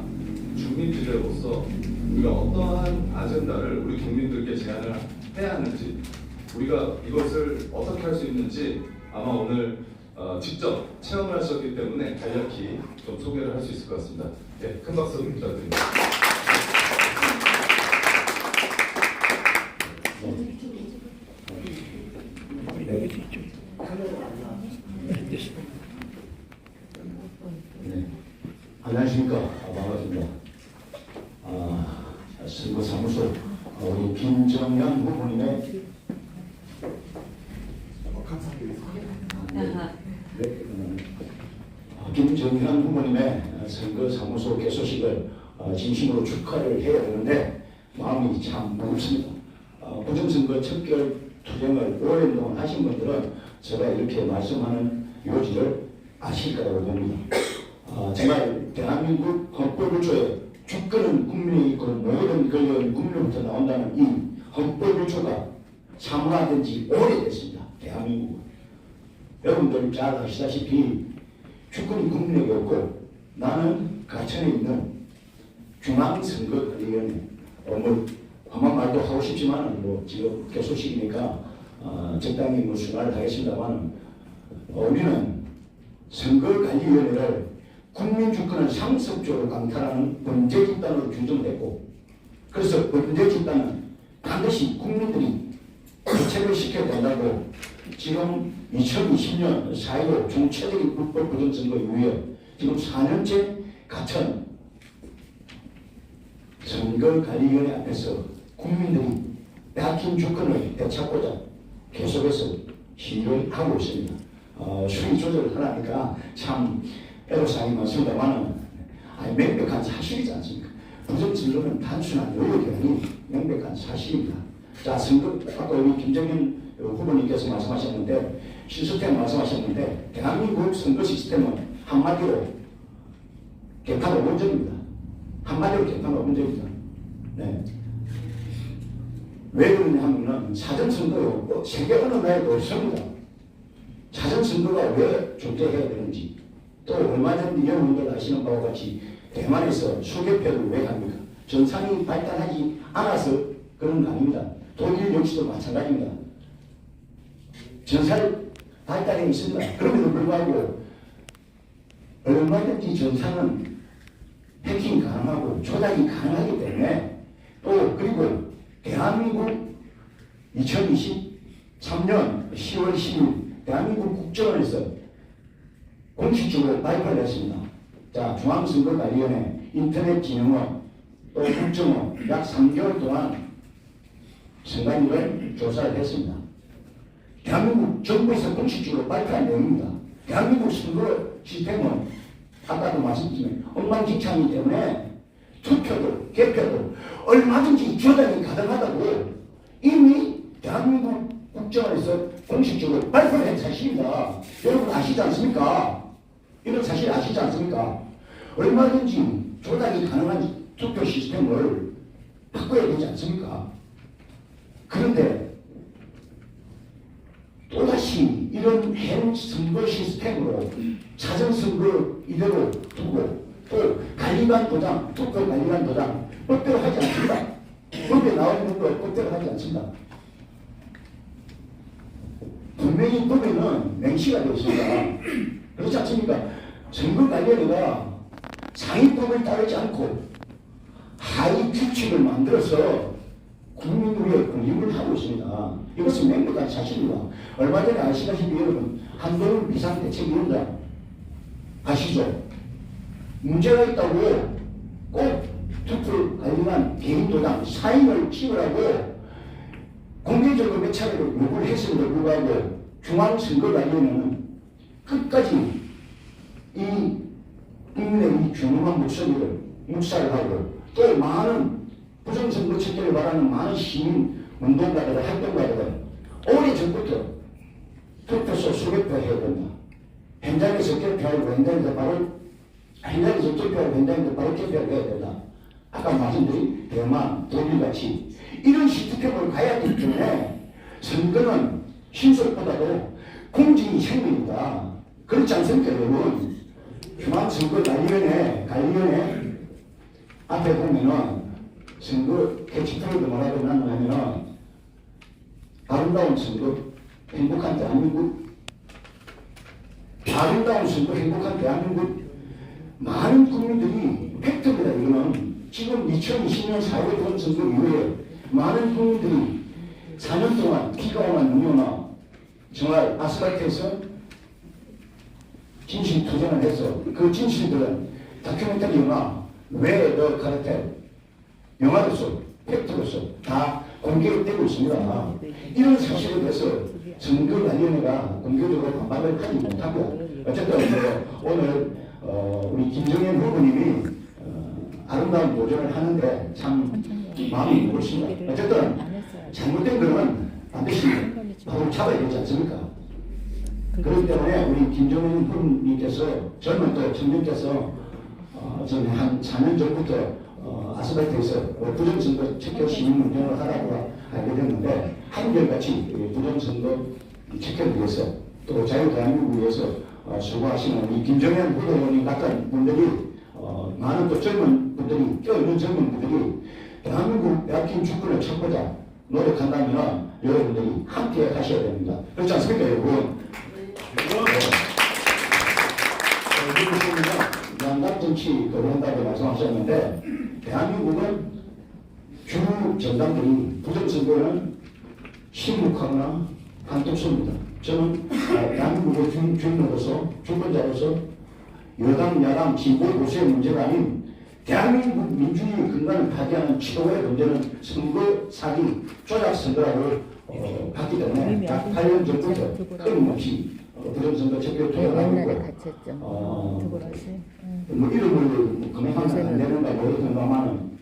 중립지대로서 우리가 어떠한 아젠다를 우리 국민들께 제안을 해야 하는지 우리가 이것을 어떻게 할 수 있는지 아마 오늘 직접 체험을 하셨기 때문에 간략히 좀 소개를 할 수 있을 것 같습니다. 네, 큰 박수 부탁드립니다. 네. 안녕하십니까. 반갑습니다. 선거사무소 우리 김정현 후보님의 김정현 후보님의 선거사무소 개소식을 진심으로 축하를 해야 되는데 마음이 참 무겁습니다. 부정선거 척결 투쟁을 오랜 동안 하신 분들은 제가 이렇게 말씀하는 요지를 아실 거라고 봅니다. 정말 대한민국 헌법일조에 주권은 국민이 있고 모든 권력은 국민으로부터 나온다는 이 헌법일조가 참화된 지 오래됐습니다. 대한민국은. 여러분들 잘 아시다시피 주권이 국민에게 없고 나는 가천에 있는 중앙선거위원회 험한 말도 하고 싶지만 지금 개소식이니까 적당히 수말을 하겠습니다만 우리는 선거관리위원회를 국민주권을 상습적으로 강탈하는 범죄 집단으로 규정됐고 그래서 범죄 집단은 반드시 국민들이 대책을 시켜야 된다고 지금 2020년 4.15 총체적인 불법 부정선거 이후에 지금 4년째 갇힌 선거관리위원회 앞에서 국민들이 빼앗긴 주권을 되찾고자 계속해서 시위를 하고 있습니다. 수위 조절을 하라니까 참 애로사항이 많습니다만 명백한 사실이지 않습니까? 부정선거는 단순한 의혹이 아닌 명백한 사실입니다. 자, 선거 아까 우리 김정현 후보님께서 말씀하셨는데 시스템 말씀하셨는데 대한민국 선거 시스템은 한마디로 개판 5분전입니다. 한마디로 개판 5분전입니다. 네. 왜 그러냐 하면은 사전선거요 세계 어느 나라에도 없습니다. 사전선거가 왜 존재해야 되는지 또 얼마 전 여러분들 아시는 바와 같이 대만에서 수개표를 왜 합니까? 정상이 발달하지 않아서 그런 거 아닙니다. 독일 역시도 마찬가지입니다. 전사를 발달해 있습니다. 그럼에도 불구하고 얼마든지 전사는 해킹 가능하고 조작이 가능하기 때문에 또 그리고 대한민국 2023년 10월 10일 대한민국 국정원에서 공식적으로 발표를 했습니다. 자, 중앙선거관리위원회, 인터넷진흥원, 또 국정원 약 3개월 동안 선관위를 조사를 했습니다. 대한민국 정부에서 공식적으로 발표한 내용입니다. 대한민국 선거 시스템은 아까도 말씀드렸지만 엉망진창이기 때문에 투표도 개표도 얼마든지 조작이 가능하다고 이미 대한민국 국정원에서 공식적으로 발표한 사실입니다. 여러분 아시지 않습니까? 이런 사실 아시지 않습니까? 얼마든지 조작이 가능한 투표 시스템을 바꿔야 되지 않습니까? 그런데 또다시 이런 현 선거 시스템으로 사전선거 이대로 두고 또 관리관 도장, 투표 관리관 도장 법대로 하지 않습니다. 법에 나와 있는 걸 법대로 하지 않습니다. 분명히 법에는 명시가 되어 있습니다. 그렇지 않습니까? 선거관리위가 상위법을 따르지 않고 하위 규칙을 만들어서 국민 위에 공임을 하고 있습니다. 이것은 명백한 사실입니다. 얼마 전에 아시다시피 여러분 한동훈 비상대책위원장 아시죠? 문제가 있다고 꼭 투표 관리관 개인 도장 사인을 찍으라고 공개적으로 몇 차례로 요구를 했음에도 불구하고 중앙선거관리위원회는 끝까지 이 국민의 이 중요한 목소리를 묵살을 하고 또 많은 부정선거 체계를 말하는 많은 시민 운동가들, 활동가들은 오래전부터 투표소 수개표 해야 된다. 현장에서 개표하고 현장에서 바로 개표를 해야 된다. 아까 말씀드린 대만, 독일같이 이런 시스템을 가야 되기 때문에 선거는 신속보다도 공정이 생명이다. 그렇지 않습니까, 여러분? 중앙선거관리위원회 앞에 보면은 선거 개칙표도 뭐라고 해놨냐면은 아름다운 선거, 행복한 대한민국, 아름다운 선거, 행복한 대한민국. 많은 국민들이 팩트입니다. 이거는 지금 2020년 4월 본선거 이후에 많은 국민들이 4년 동안 비가 오나 눈이 오나 정말 아스팔트에서 진실 투쟁을 해서 그 진실들은 다큐멘터리 영화 왜 더 카르텔 영화로서 팩트로서 다 공개되고 있습니다. 이런 사실에 대해서 선거관리위원회가 공개적으로 반박을 하지 못하고 어쨌든 오늘 우리 김정현 후보님이 아름다운 도전을 하는데 참 마음이 무겁습니다. 어쨌든 잘못된 거는 반드시 바로 잡아야 되지 않습니까? 그렇기 때문에 우리 김정현 후보님께서 젊은 또 청년께서 저는 한 4년 전부터 아스팔트에서 부정선거 체결 시민운동을 하라고 알게 됐는데 한결같이 부정선거 체결을 위해서 또 자유대한민국을 위해서 수고하시는 이 김정현 후보님 같은 분들이 많은 또 젊은 분들이 껴있는 젊은 분들이 대한민국 빼앗긴 주권을 찾고자 노력한다면 여러분들이 함께 하셔야 됩니다. 그렇지 않습니까, 여러분? 양당 정치 거부한다고 말씀하셨는데 대한민국은 주 정당들이 부정선거는 심목하거나 한독소입니다. 저는 대한민국의 주인으로서 주권자로서 여당, 야당, 진보, 보수의 문제가 아닌 대한민국 민주주의 근간을 파괴하는 최고의 문제는 선거 사기, 조작 선거라고 봤기 때문에 약 8년 전부터 끊임없이 부정선거 체계를 통해가고 있고 뭐 이름을 검색하면 안 되는가 모르겠습니다만은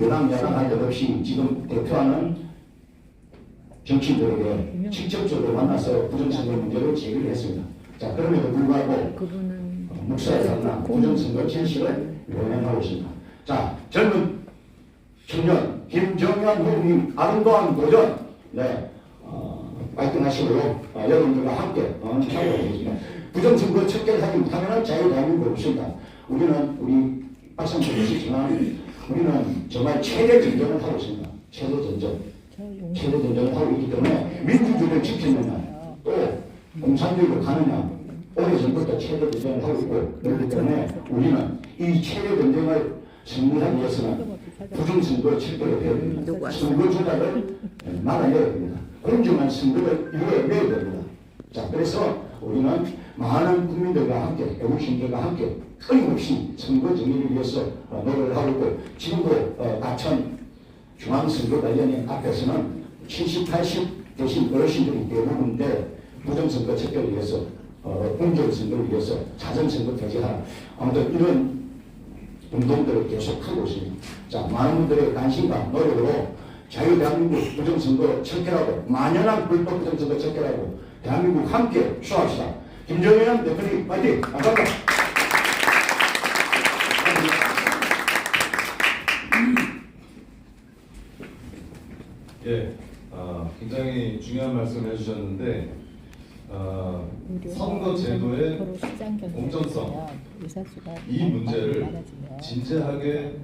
여당, 야당 할 것 없이 지금 대표하는 정치인들에게 직접적으로 만나서 부정선거 문제를 제기를 했습니다. 자, 그럼에도 불구하고 묵살을 하거나 부정선거 진실을 외면하고 있습니다. 자, 젊은 청년 김정현 후보님 아름다운 도전 파이팅 하시고요. 여러분들과 함께 참여하겠습니다. 부정선거 척결하지 못하면 자유대한민국 없습니다. 우리 박상철 씨지만 우리는 정말 최대 전쟁을 하고 있습니다. 최대 전쟁을 하고 있기 때문에 민주주의를 지키느냐 또 공산주의로 가느냐 오래전부터 최대 전쟁을 하고 있고 그렇기 때문에 우리는 이 최대 전쟁을 승리하기 위해서는 부정선거 척결을 해야 됩니다. 선거 조작을 막아내야 됩니다. 공정한 선거를 이루어내야 됩니다. 자, 그래서 우리는 많은 국민들과 함께, 애국심들과 함께 끊임없이 선거 정의를 위해서 노력을 하고 있고 지금도 과천 중앙선거관리위원회 앞에서는 70, 80 되신 어르신들이 대부분인데 부정선거 척결을 위해서 공정선거를 위해서 사전선거 폐지하라. 아무튼 이런 운동들을 계속하고 있습니다. 자, 많은 분들의 관심과 노력으로 자유대한민국 부정선거 척결하고 만연한 불법 부정선거 척결하고 대한민국 함께 수호합시다. 김정현 대표님 파이팅! 감사합니다. 예, 굉장히 중요한 말씀을 해주셨는데 선거 제도의 공정성 이 문제를 진지하게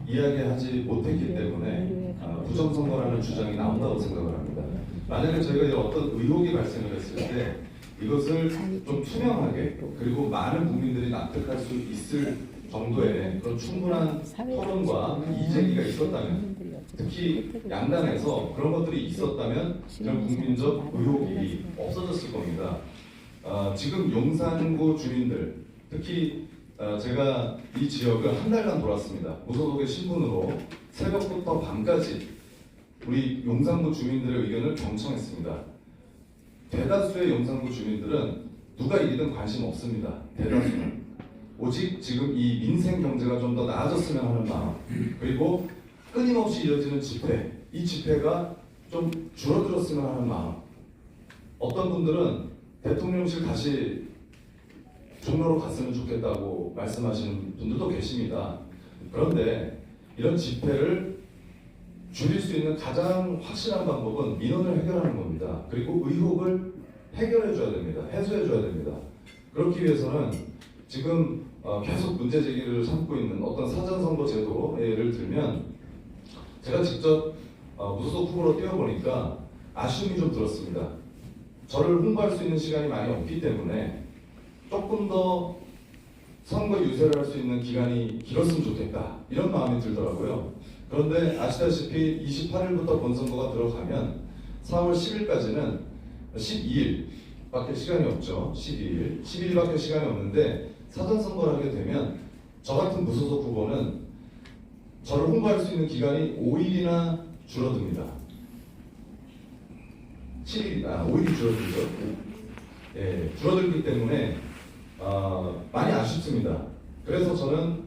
이야기하지 못했기 때문에 부정선거라는 주장이 나온다고 생각을 합니다. 만약에 저희가 어떤 의혹이 발생을 했을 때 이것을 좀 투명하게 그리고 많은 국민들이 납득할 수 있을 정도의 그런 충분한 토론과 이제기가 있었다면, 특히 양당에서 그런 것들이 있었다면 그런 국민적 의혹이 없어졌을 겁니다. 지금 용산구 주민들, 특히 제가 이 지역을 한 달간 돌았습니다. 무소속의 신분으로 새벽부터 밤까지 우리 용산구 주민들의 의견을 경청했습니다. 대다수의 용산구 주민들은 누가 이기든 관심 없습니다. 대다수는. 오직 지금 이 민생 경제가 좀 더 나아졌으면 하는 마음, 그리고 끊임없이 이어지는 집회, 이 집회가 좀 줄어들었으면 하는 마음. 어떤 분들은 대통령실 다시 종로로 갔으면 좋겠다고 말씀하시는 분들도 계십니다. 그런데 이런 집회를 줄일 수 있는 가장 확실한 방법은 민원을 해결하는 겁니다. 그리고 의혹을 해결해 줘야 됩니다. 해소해 줘야 됩니다. 그렇기 위해서는 지금 계속 문제 제기를 삼고 있는 어떤 사전선거 제도 예를 들면, 제가 직접 무소속 후보로 뛰어보니까 아쉬움이 좀 들었습니다. 저를 홍보할 수 있는 시간이 많이 없기 때문에 조금 더 선거 유세를 할 수 있는 기간이 길었으면 좋겠다, 이런 마음이 들더라고요. 그런데 아시다시피 28일부터 본선거가 들어가면 4월 10일까지는 12일밖에 시간이 없죠. 12일밖에 시간이 없는데 사전선거를 하게 되면 저 같은 무소속 후보는 저를 홍보할 수 있는 기간이 5일이나 줄어듭니다. 5일이 줄어들죠. 예, 줄어들기 때문에 많이 아쉽습니다. 그래서 저는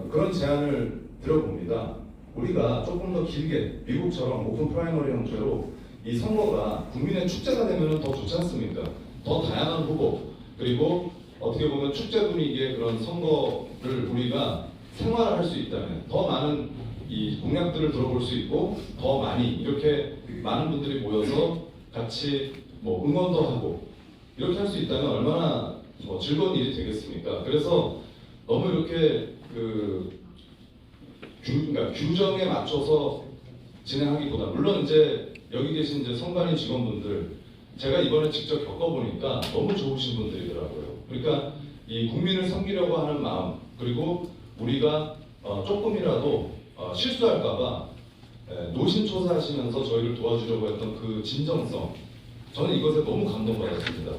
그런 제안을 드려봅니다. 우리가 조금 더 길게 미국처럼 오픈 프라이머리 형태로 이 선거가 국민의 축제가 되면 더 좋지 않습니까? 더 다양한 후보, 그리고 어떻게 보면 축제 분위기의 그런 선거를 우리가 생활화할 수 있다면 더 많은 이 공약들을 들어볼 수 있고, 더 많이 이렇게 많은 분들이 모여서 같이 응원도 하고 이렇게 할 수 있다면 얼마나 즐거운 일이 되겠습니까? 그래서 너무 이렇게 그러니까 규정에 맞춰서 진행하기보다, 물론 이제 여기 계신 이제 선관위 직원분들, 제가 이번에 직접 겪어보니까 너무 좋으신 분들이더라고요. 그러니까 이 국민을 섬기려고 하는 마음, 그리고 우리가 조금이라도 실수할까봐 노심초사하시면서 저희를 도와주려고 했던 그 진정성, 저는 이것에 너무 감동받았습니다.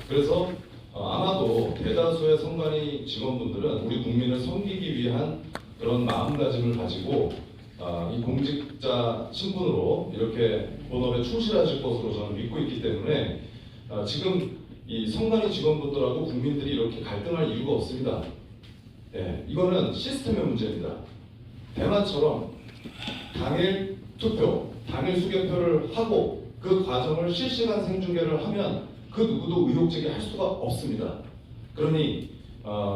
그래서 아마도 대다수의 선관위 직원분들은 우리 국민을 섬기기 위한 그런 마음가짐을 가지고 이 공직자 신분으로 이렇게 본업에 충실하실 것으로 저는 믿고 있기 때문에 지금 이 선관위 직원분들하고 국민들이 이렇게 갈등할 이유가 없습니다. 예, 이거는 시스템의 문제입니다. 대만처럼 당일 투표, 당일 수개표를 하고 그 과정을 실시간 생중계를 하면 그 누구도 의혹 제기할 수가 없습니다. 그러니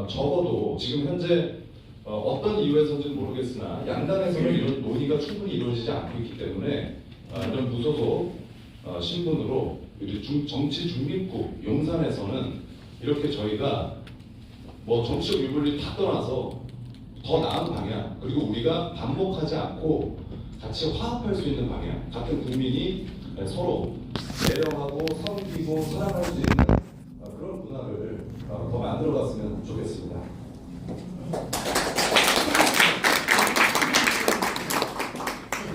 적어도 지금 현재 어떤 이유에서인지는 모르겠으나 양당에서는 이런 논의가 충분히 이루어지지 않고 있기 때문에 이런 무소속 신분으로 정치 중립국 용산에서는 이렇게 저희가 정치적 유불리 다 떠나서 더 나은 방향, 그리고 우리가 반복하지 않고 같이 화합할 수 있는 방향, 같은 국민이 서로 배려하고 섬기고 사랑할 수 있는 그런 문화를 더 만들어갔으면 좋겠습니다.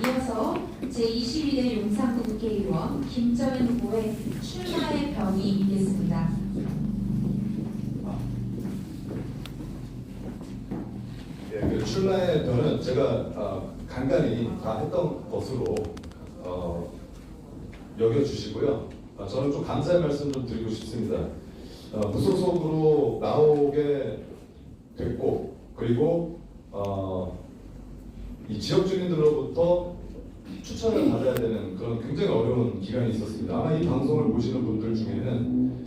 이어서 제22대 용산구 국회의원 김정현 후보의 출마의 병이 있겠습니다. 예, 그 출마의 변은 제가 간간히 다 했던 것으로 여겨주시고요. 저는 좀 감사의 말씀 좀 드리고 싶습니다. 무소속으로 나오게 됐고, 그리고 이 지역 주민들로부터 추천을 받아야 되는 그런 굉장히 어려운 기간이 있었습니다. 아마 이 방송을 보시는 분들 중에는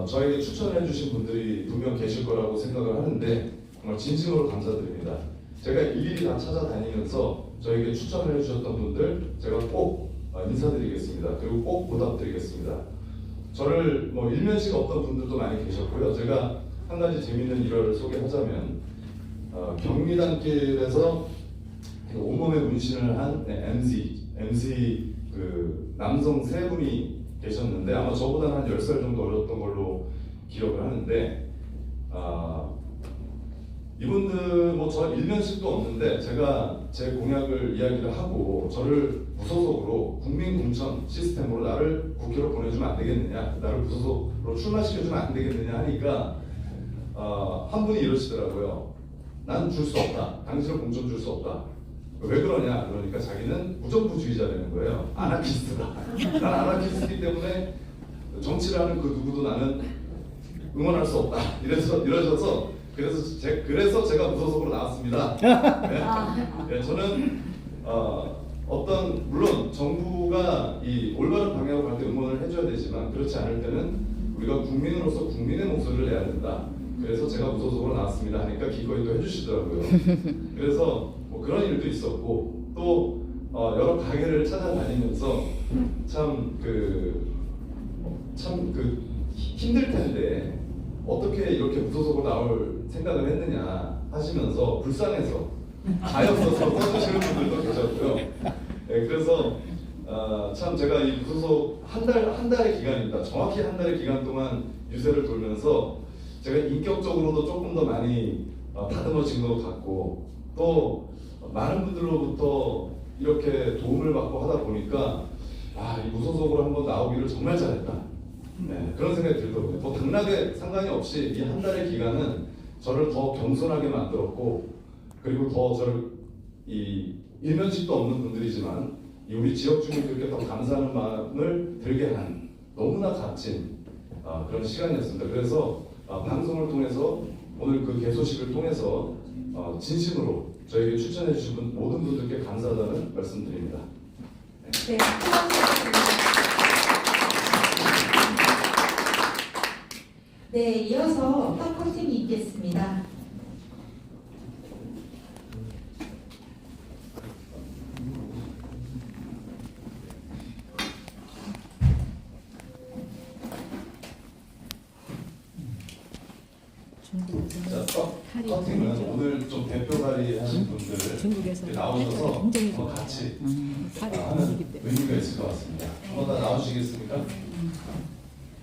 저에게 추천을 해주신 분들이 분명 계실 거라고 생각을 하는데 정말 진심으로 감사드립니다. 제가 일일이 다 찾아다니면서 저에게 추천을 해주셨던 분들 제가 꼭 인사드리겠습니다. 그리고 꼭 보답드리겠습니다. 저를 뭐 일면식 없던 분들도 많이 계셨고요. 제가 한 가지 재미있는 일화를 소개하자면 경리단길에서 온몸에 문신을 한 MC 그 남성 세 분이 계셨는데 아마 저보다 한 10살 정도 어렸던 걸로 기억을 하는데 이분들 뭐 저 일면식도 없는데 제가 제 공약을 이야기를 하고 저를 무소속으로 국민공천 시스템으로 나를 국회로 보내주면 안 되겠느냐, 나를 무소속으로 출마시켜주면 안 되겠느냐 하니까 한 분이 이러시더라고요. 난 줄 수 없다. 당신은 공천 줄 수 없다. 왜 그러냐? 그러니까 자기는 무정부주의자라는 거예요. 아나키스트다. 난 아나키스트이기 때문에 정치라는 그 누구도 나는 응원할 수 없다. 이러셔서 그래서 제가 무소속으로 나왔습니다. 네, 저는 물론 정부가 이 올바른 방향으로 갈 때 응원을 해줘야 되지만 그렇지 않을 때는 우리가 국민으로서 국민의 목소리를 내야 된다. 그래서 제가 무소속으로 나왔습니다 하니까 기꺼이 또 해주시더라고요. 그래서 뭐 그런 일도 있었고 또 여러 가게를 찾아다니면서 참 힘들 텐데 어떻게 이렇게 무소속으로 나올 생각을 했느냐 하시면서 불쌍해서 가엾어서 써주시는 분들도 계셨고요. 네, 그래서 참 제가 이 무소속 한 달의 기간입니다. 정확히 한 달의 기간 동안 유세를 돌면서 제가 인격적으로도 조금 더 많이 다듬어진 것 같고 또 많은 분들로부터 이렇게 도움을 받고 하다 보니까 이 무소속으로 한번 나오기를 정말 잘했다. 네, 그런 생각이 들더라고요. 뭐 당락에 상관이 없이 이 한 달의 기간은 저를 더 겸손하게 만들었고 그리고 더 저를 이 일면식도 없는 분들이지만 우리 지역 주민들께 더 감사하는 마음을 들게 한 너무나 값진 그런 시간이었습니다. 그래서 방송을 통해서 오늘 그 개소식을 통해서 진심으로 저에게 추천해 주신 모든 분들께 감사하다는 말씀드립니다. 네. 네, 이어서 떡 커팅이 있겠습니다. 자, 커팅은 오늘 좀 대표 발의하신 분들 나오셔서 같이 하는 의미가 있을 것 같습니다. 한번 다 나오시겠습니까?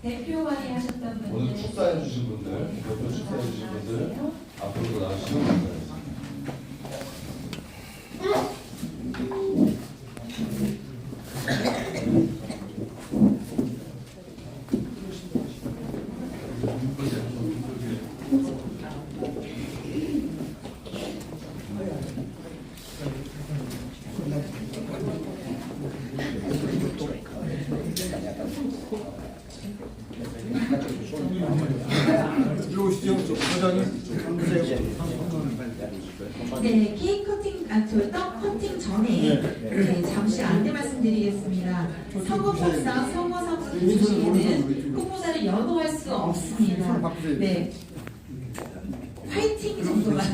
대표 발의하셨던 분들 오늘 축사해 주신 분들, 대표 축사해 주신 분들 앞으로 나오시면 감사하겠습니다. 네, 케이크 커팅, 떡 커팅 전에 잠시 안내 말씀드리겠습니다. 선거법상 선거사무 중시에는 후보자를 연호할 수 없습니다. 네, 화이팅 정도만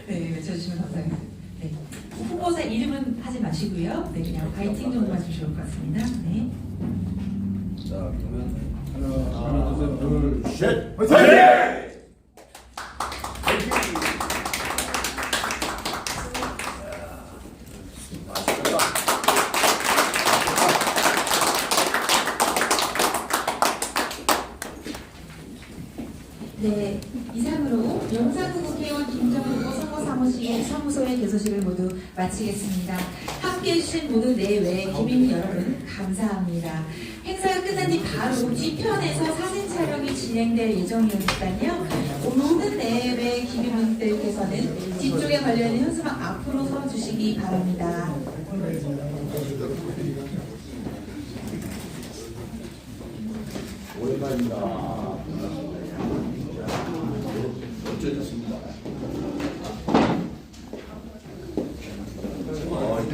외쳐주시면 감사하겠습니다. 네, 후보자 이름은 하지 마시고요. 네, 그냥 화이팅 정도만 주시면 좋을 것 같습니다. 네. 자, 그러면 하나, 둘, 셋, 화이팅! 네, 이상으로 용산구 국회의원 김정은 후보 선거사무소의 개소식을 모두 마치겠습니다. 함께해 주신 모든 내외 기민 여러분 감사합니다. 행사가 끝난 뒤 바로 뒤편에서 사진 촬영이 진행될 예정이었다며 모든 내외 기민분들께서는 뒤쪽에 걸려있는 현수막 앞으로 서주시기 바랍니다. 오랜만입니다. 멋져졌습니다.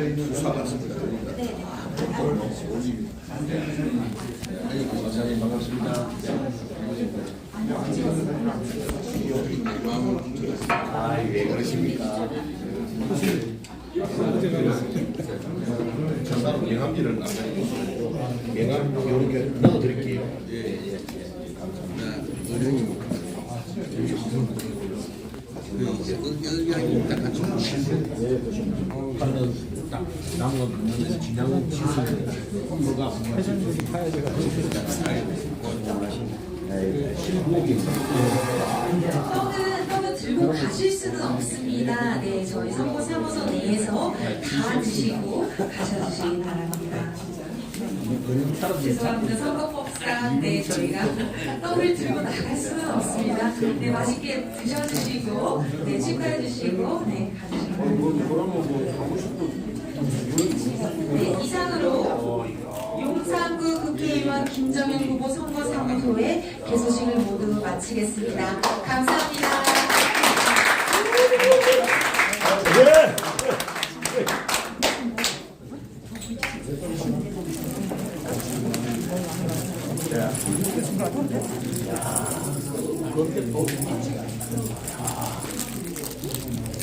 원장님 반갑습니다. 예, 그러십니까. 전사로 명함지를 남겨주시고 명함 이렇게 넣어드릴게요. 예. 감사합니다. 의령님. 이제 의령님 딱 같이 남은 진양은 지수는 뭐가 회전력이 파야제가 떡은 들고 가실 수는 없습니다. 네, 저희 선거사무소 내에서 다 드시고 가셔주시기 바랍니다. 죄송합니다. 선거법상 네, 저희가 떡을 들고 나갈 수는 없습니다. 네, 맛있게 드셔주시고 네, 축하해주시고 네, 가주시기 바랍니다. 네, 이상으로 용산구 국회의원 김정현 후보 선거사무소의 개소식을 모두 마치겠습니다. 감사합니다.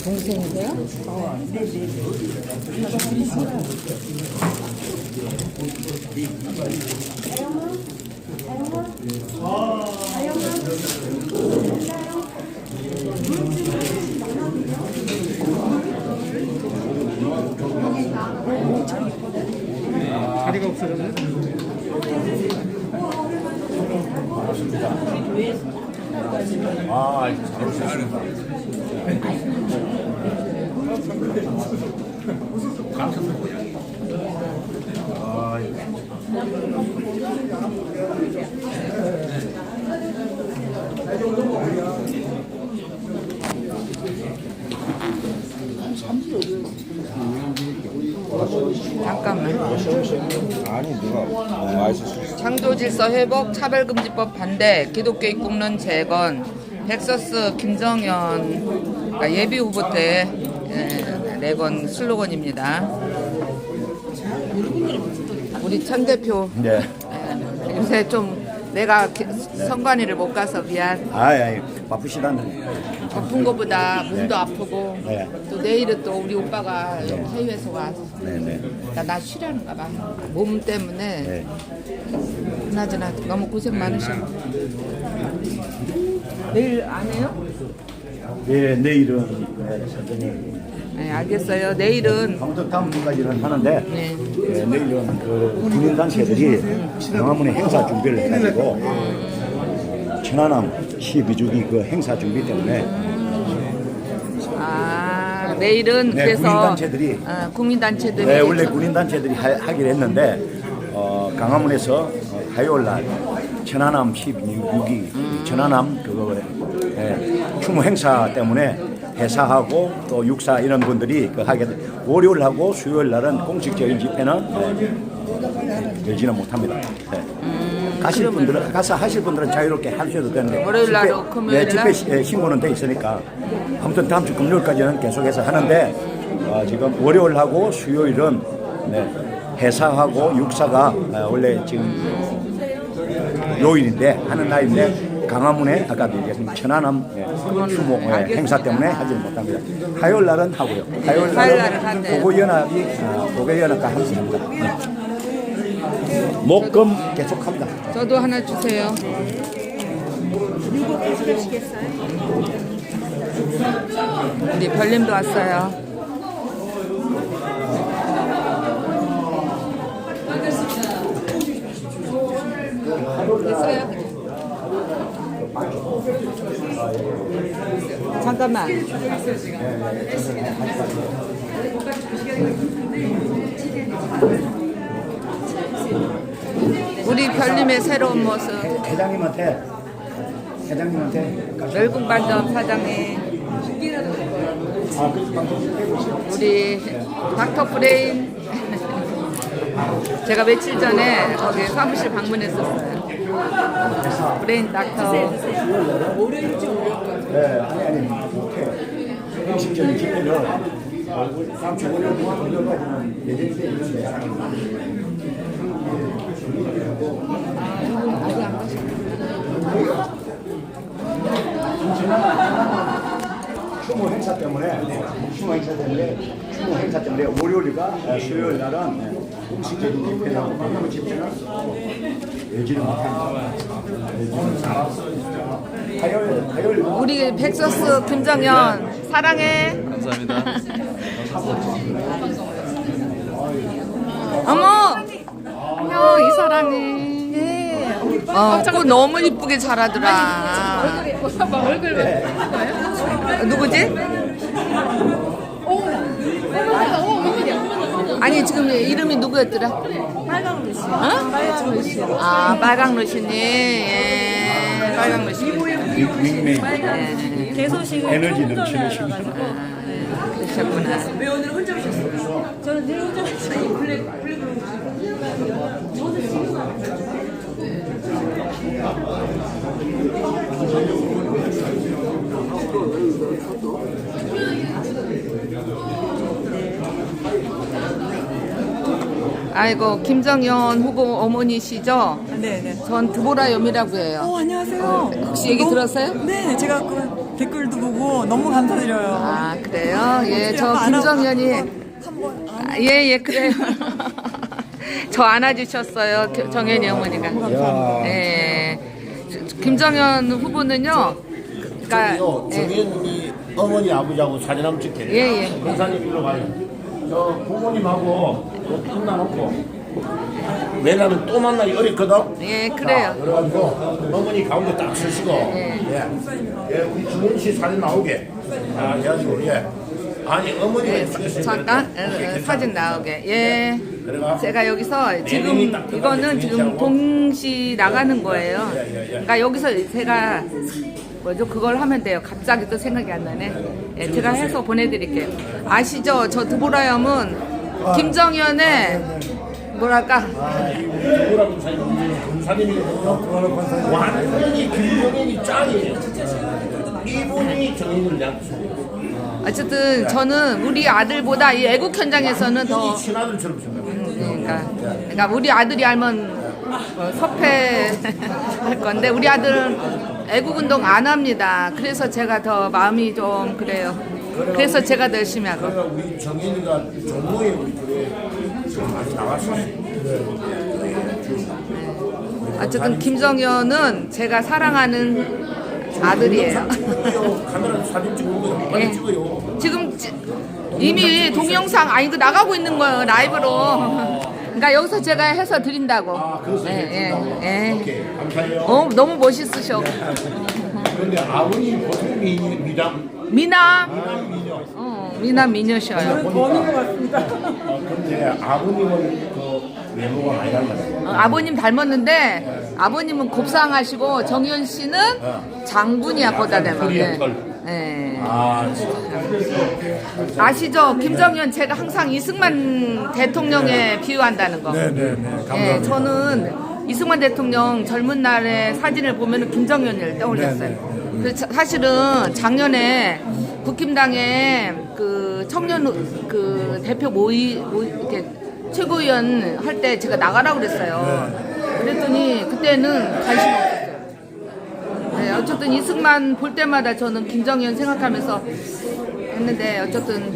동생이세요? 네네. 자리가 없어졌네. 아, 잘 오셨습니다. 잠깐만. 아니 누가 맛있어. 창조질서 회복, 차별금지법 반대, 기독교 입국론 재건, 텍사스 김정현 그러니까 예비 후보 때 내건 슬로건입니다. 우리 천 대표 네. 요새 좀 내가 선관위를 못 가서 미안. 아이, 바쁘시다는데. 바쁜 것보다 몸도 아프고 네. 또 내일은 또 우리 오빠가 해외에서 와서 네네. 나 쉬라는가 봐. 몸 때문에 네. 그나저나 너무 고생 많으셔. 내일 안 해요? 네, 내일은 선생님. 네, 알겠어요. 내일은 아무튼 다음 주까지는 하는데 네. 내일은 그 군인단체들이 광화문에 행사 준비를 해가지고 천안함 12주기 그 행사 준비 때문에 내일은 네, 그래서 국민단체들이 네, 원래 군인단체들이 하기로 했는데 강화문에서 화요일날 천안함 12주기 천안함 그거 추모 행사 때문에 회사하고 또 육사 이런 분들이 그 하게 월요일 하고 수요일 날은 공식적인 집회는 열지는 못합니다. 네. 가실 분들은 가서 하실 분들은 자유롭게 하셔도 되는데 월요일 날로 금요일 날 집회 신고는 돼 있으니까 아무튼 다음 주 금요일까지는 계속해서 하는데 지금 월요일 하고 수요일은 회사하고 육사가 원래 지금 요일인데 하는 날인데. 강화문에 아까 얘기했던 천안함 추모 행사 때문에 하지는 못합니다. 화요일 날은 하고요. 화요일 날은 고교연합과 함께합니다. 목금 계속합니다. 저도 하나 주세요. 우리 별님도 왔어요. 됐어요. 잠깐만. 우리 별님의 새로운 모습. 회장님한테 넓은 반점 사장님. 우리 닥터 브레인. 제가 며칠 전에 거기 사무실 방문했었어요. 브레인 닥터. 네, 아니, 공식적인 집회를 5년 동안 돌려가지고 예전에 있는데 추모 행사 때문에 월요일과 수요일 날은 공식적인 집회라고 그런 집회는 예지는 못합니다. 화요일 우리 백서스 김정현 사랑해. 감사합니다. 어머, 안녕 이사랑해. 꽃 너무 이쁘게 자라더라. 얼굴 누구지? 아니 지금 이름이 누구였더라? 빨강루시. 어? 아 빨강루시님. 예. 빨강루시. 윙맨 개소식을 에너지 넘치는 시간. 그러셨구나. 왜 오늘 혼자 오셨어요? 저는 늘 혼자 오셨어요. 블랙으로 저도 지금 아이고 김정현 후보 어머니시죠? 네네. 전 드보라 염이라고 해요. 안녕하세요. 혹시 얘기 들었어요? 네, 제가 그 댓글도 보고 너무 감사드려요. 아 그래요? 예, 저 김정현이 예예 그래요. 저 안아주셨어요 정현이 어머니가. 예. 김정현 후보는요. 그러니까 정현이 어머니 아버지하고 사진 한번 찍게. 예예. 권사님 일로 가요. 저 부모님하고 끝나놓고 왜냐면 또 만나기 어렵거든. 예 그래요. 자, 그래가지고 어머니 가운데 딱 서시고 예, 우리 주문 씨 사진 나오게. 아, 해가지고 아니 어머니가 찍으시면 잠깐 사진 나오게. 예. 그래가? 제가 여기서 지금 이거는 지금 동시 나가는 거예요. 그러니까 여기서 제가 뭐죠? 그걸 하면 돼요. 갑자기 또 생각이 안 나네. 예, 제가 해서 보내드릴게요. 아시죠? 저 드보라염은 김정현의 뭐랄까? 권사님이거든요. 완전히 김정현이 짱이에요. 이분이 정현이를 약속해요. 어쨌든 저는 우리 아들보다 이 애국 현장에서는 더 친아들처럼 생각해요. 그러니까 우리 아들이 알면 뭐 섭외할 건데 우리 아들은 애국운동 안 합니다. 그래서 제가 더 마음이 좀 그래요. 그래서 제가 더 열심히 하고. 그러니까 우리 정현이가 종로에 우리 교회 좀 많이 나왔어요. 어쨌든 김정현은 제가 사랑하는 아들이에요. 카메라 사진 찍는 거 빨리 찍어요. 지금 이미 동영상 아니 그 나가고 있는 거예요 라이브로. 그러니까 여기서 제가 해서 드린다고. 예. 오케이, 감사해요. 너무 멋있으셔. 그런데 아버님 보통 미남. 미남 미녀셔요. 범인 것 같습니다. 그런데 아버님은 그 외모가 많이 닮았어요. 아버님 닮았는데 아버님은 곱상하시고 정현 씨는 장군이야 거다 되면. 예. 아시죠? 김정현 제가 항상 이승만 대통령에 비유한다는 거. 네네네. 예, 저는 이승만 대통령 젊은 날의 사진을 보면 김정현을 떠올렸어요. 그래서 사실은 작년에 국힘당의 그 청년 그 대표 이렇게 최고위원 할 때 제가 나가라고 그랬어요. 그랬더니 그때는 관심 없었어요. 네, 어쨌든 이승만 볼 때마다 저는 김정현 생각하면서 했는데 어쨌든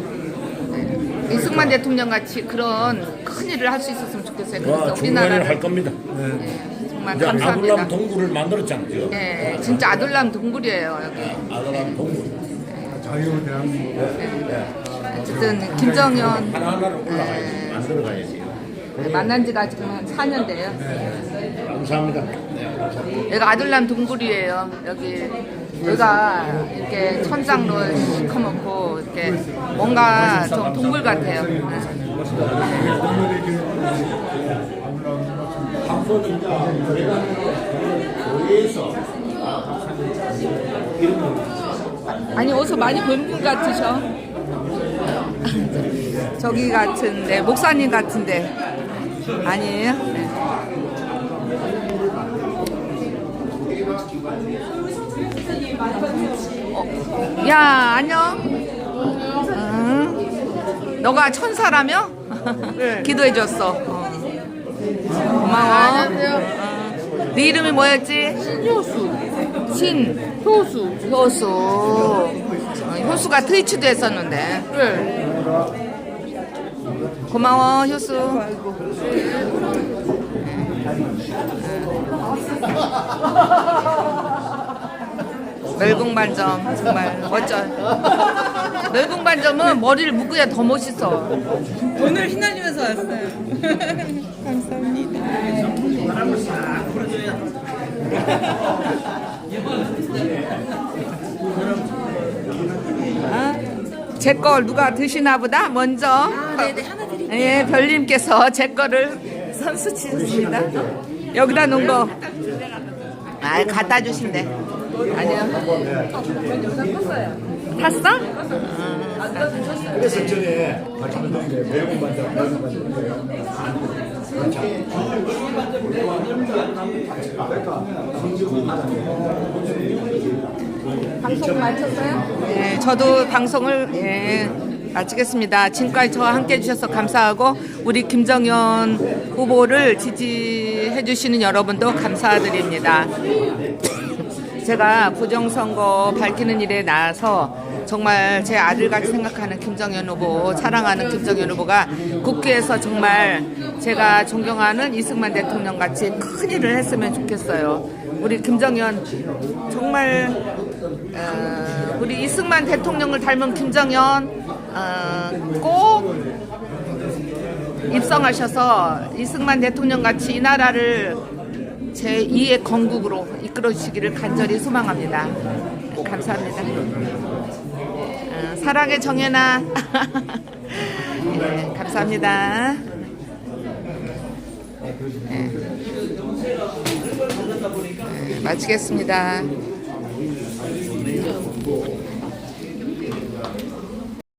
이승만 대통령 같이 그런 큰 일을 할 수 있었으면 좋겠어요. 그래서 우리나라를 할 겁니다. 정말 이제 감사합니다. 아들남 동굴을 만들었잖아요. 지금. 네, 진짜 아들남 동굴이에요 여기. 아들남 동굴. 자유 대한민국. 어쨌든 김정현 하나하나를 올라가야지. 만들어가야지. 만난 지가 지금 한 4년 돼요. 감사합니다. 여기가 아들남 동굴이에요. 여기가 이렇게 천장로 시커멓고 이렇게 뭔가 좀 동굴 같아요. 아니 어디서 많이 본 분 같으셔. 저기 같은데 목사님 같은데 아니에요? 네. 야 안녕. 너가 천사라며? 기도해줬어. 고마워. 안녕하세요. 네 이름이 뭐였지? 신효수. 효수가 트위치도 했었는데. 고마워 효수. 멸궁반점 정말 멋져. 멸궁반점은 머리를 묶어야 더 멋있어. 오늘 휘날리면서 왔어요. 감사합니다. 제 걸 누가 드시나 보다. 먼저 네네, 하나 드릴게요. 예, 별님께서 제 거를 선수 치셨습니다. 여기다 놓은 거 갖다 주신대. 아니요. 탔어? 그래서 전에 말씀드린 게 매운 반장, 방송 마쳤어요? 네, 저도 방송을 마치겠습니다. 지금까지 저와 함께 해주셔서 감사하고 우리 김정연 후보를 지지해 주시는 여러분도 감사드립니다. 제가 부정선거 밝히는 일에 나와서 정말 제 아들같이 생각하는 김정연 후보, 사랑하는 김정연 후보가 국회에서 정말 제가 존경하는 이승만 대통령 같이 큰 일을 했으면 좋겠어요. 우리 김정연 정말 우리 이승만 대통령을 닮은 김정연 꼭 입성하셔서 이승만 대통령 같이 이 나라를 제2의 건국으로 이끌어 주시기를 간절히 소망합니다. 감사합니다. 사랑의 정연아. 네, 감사합니다. 네. 마치겠습니다.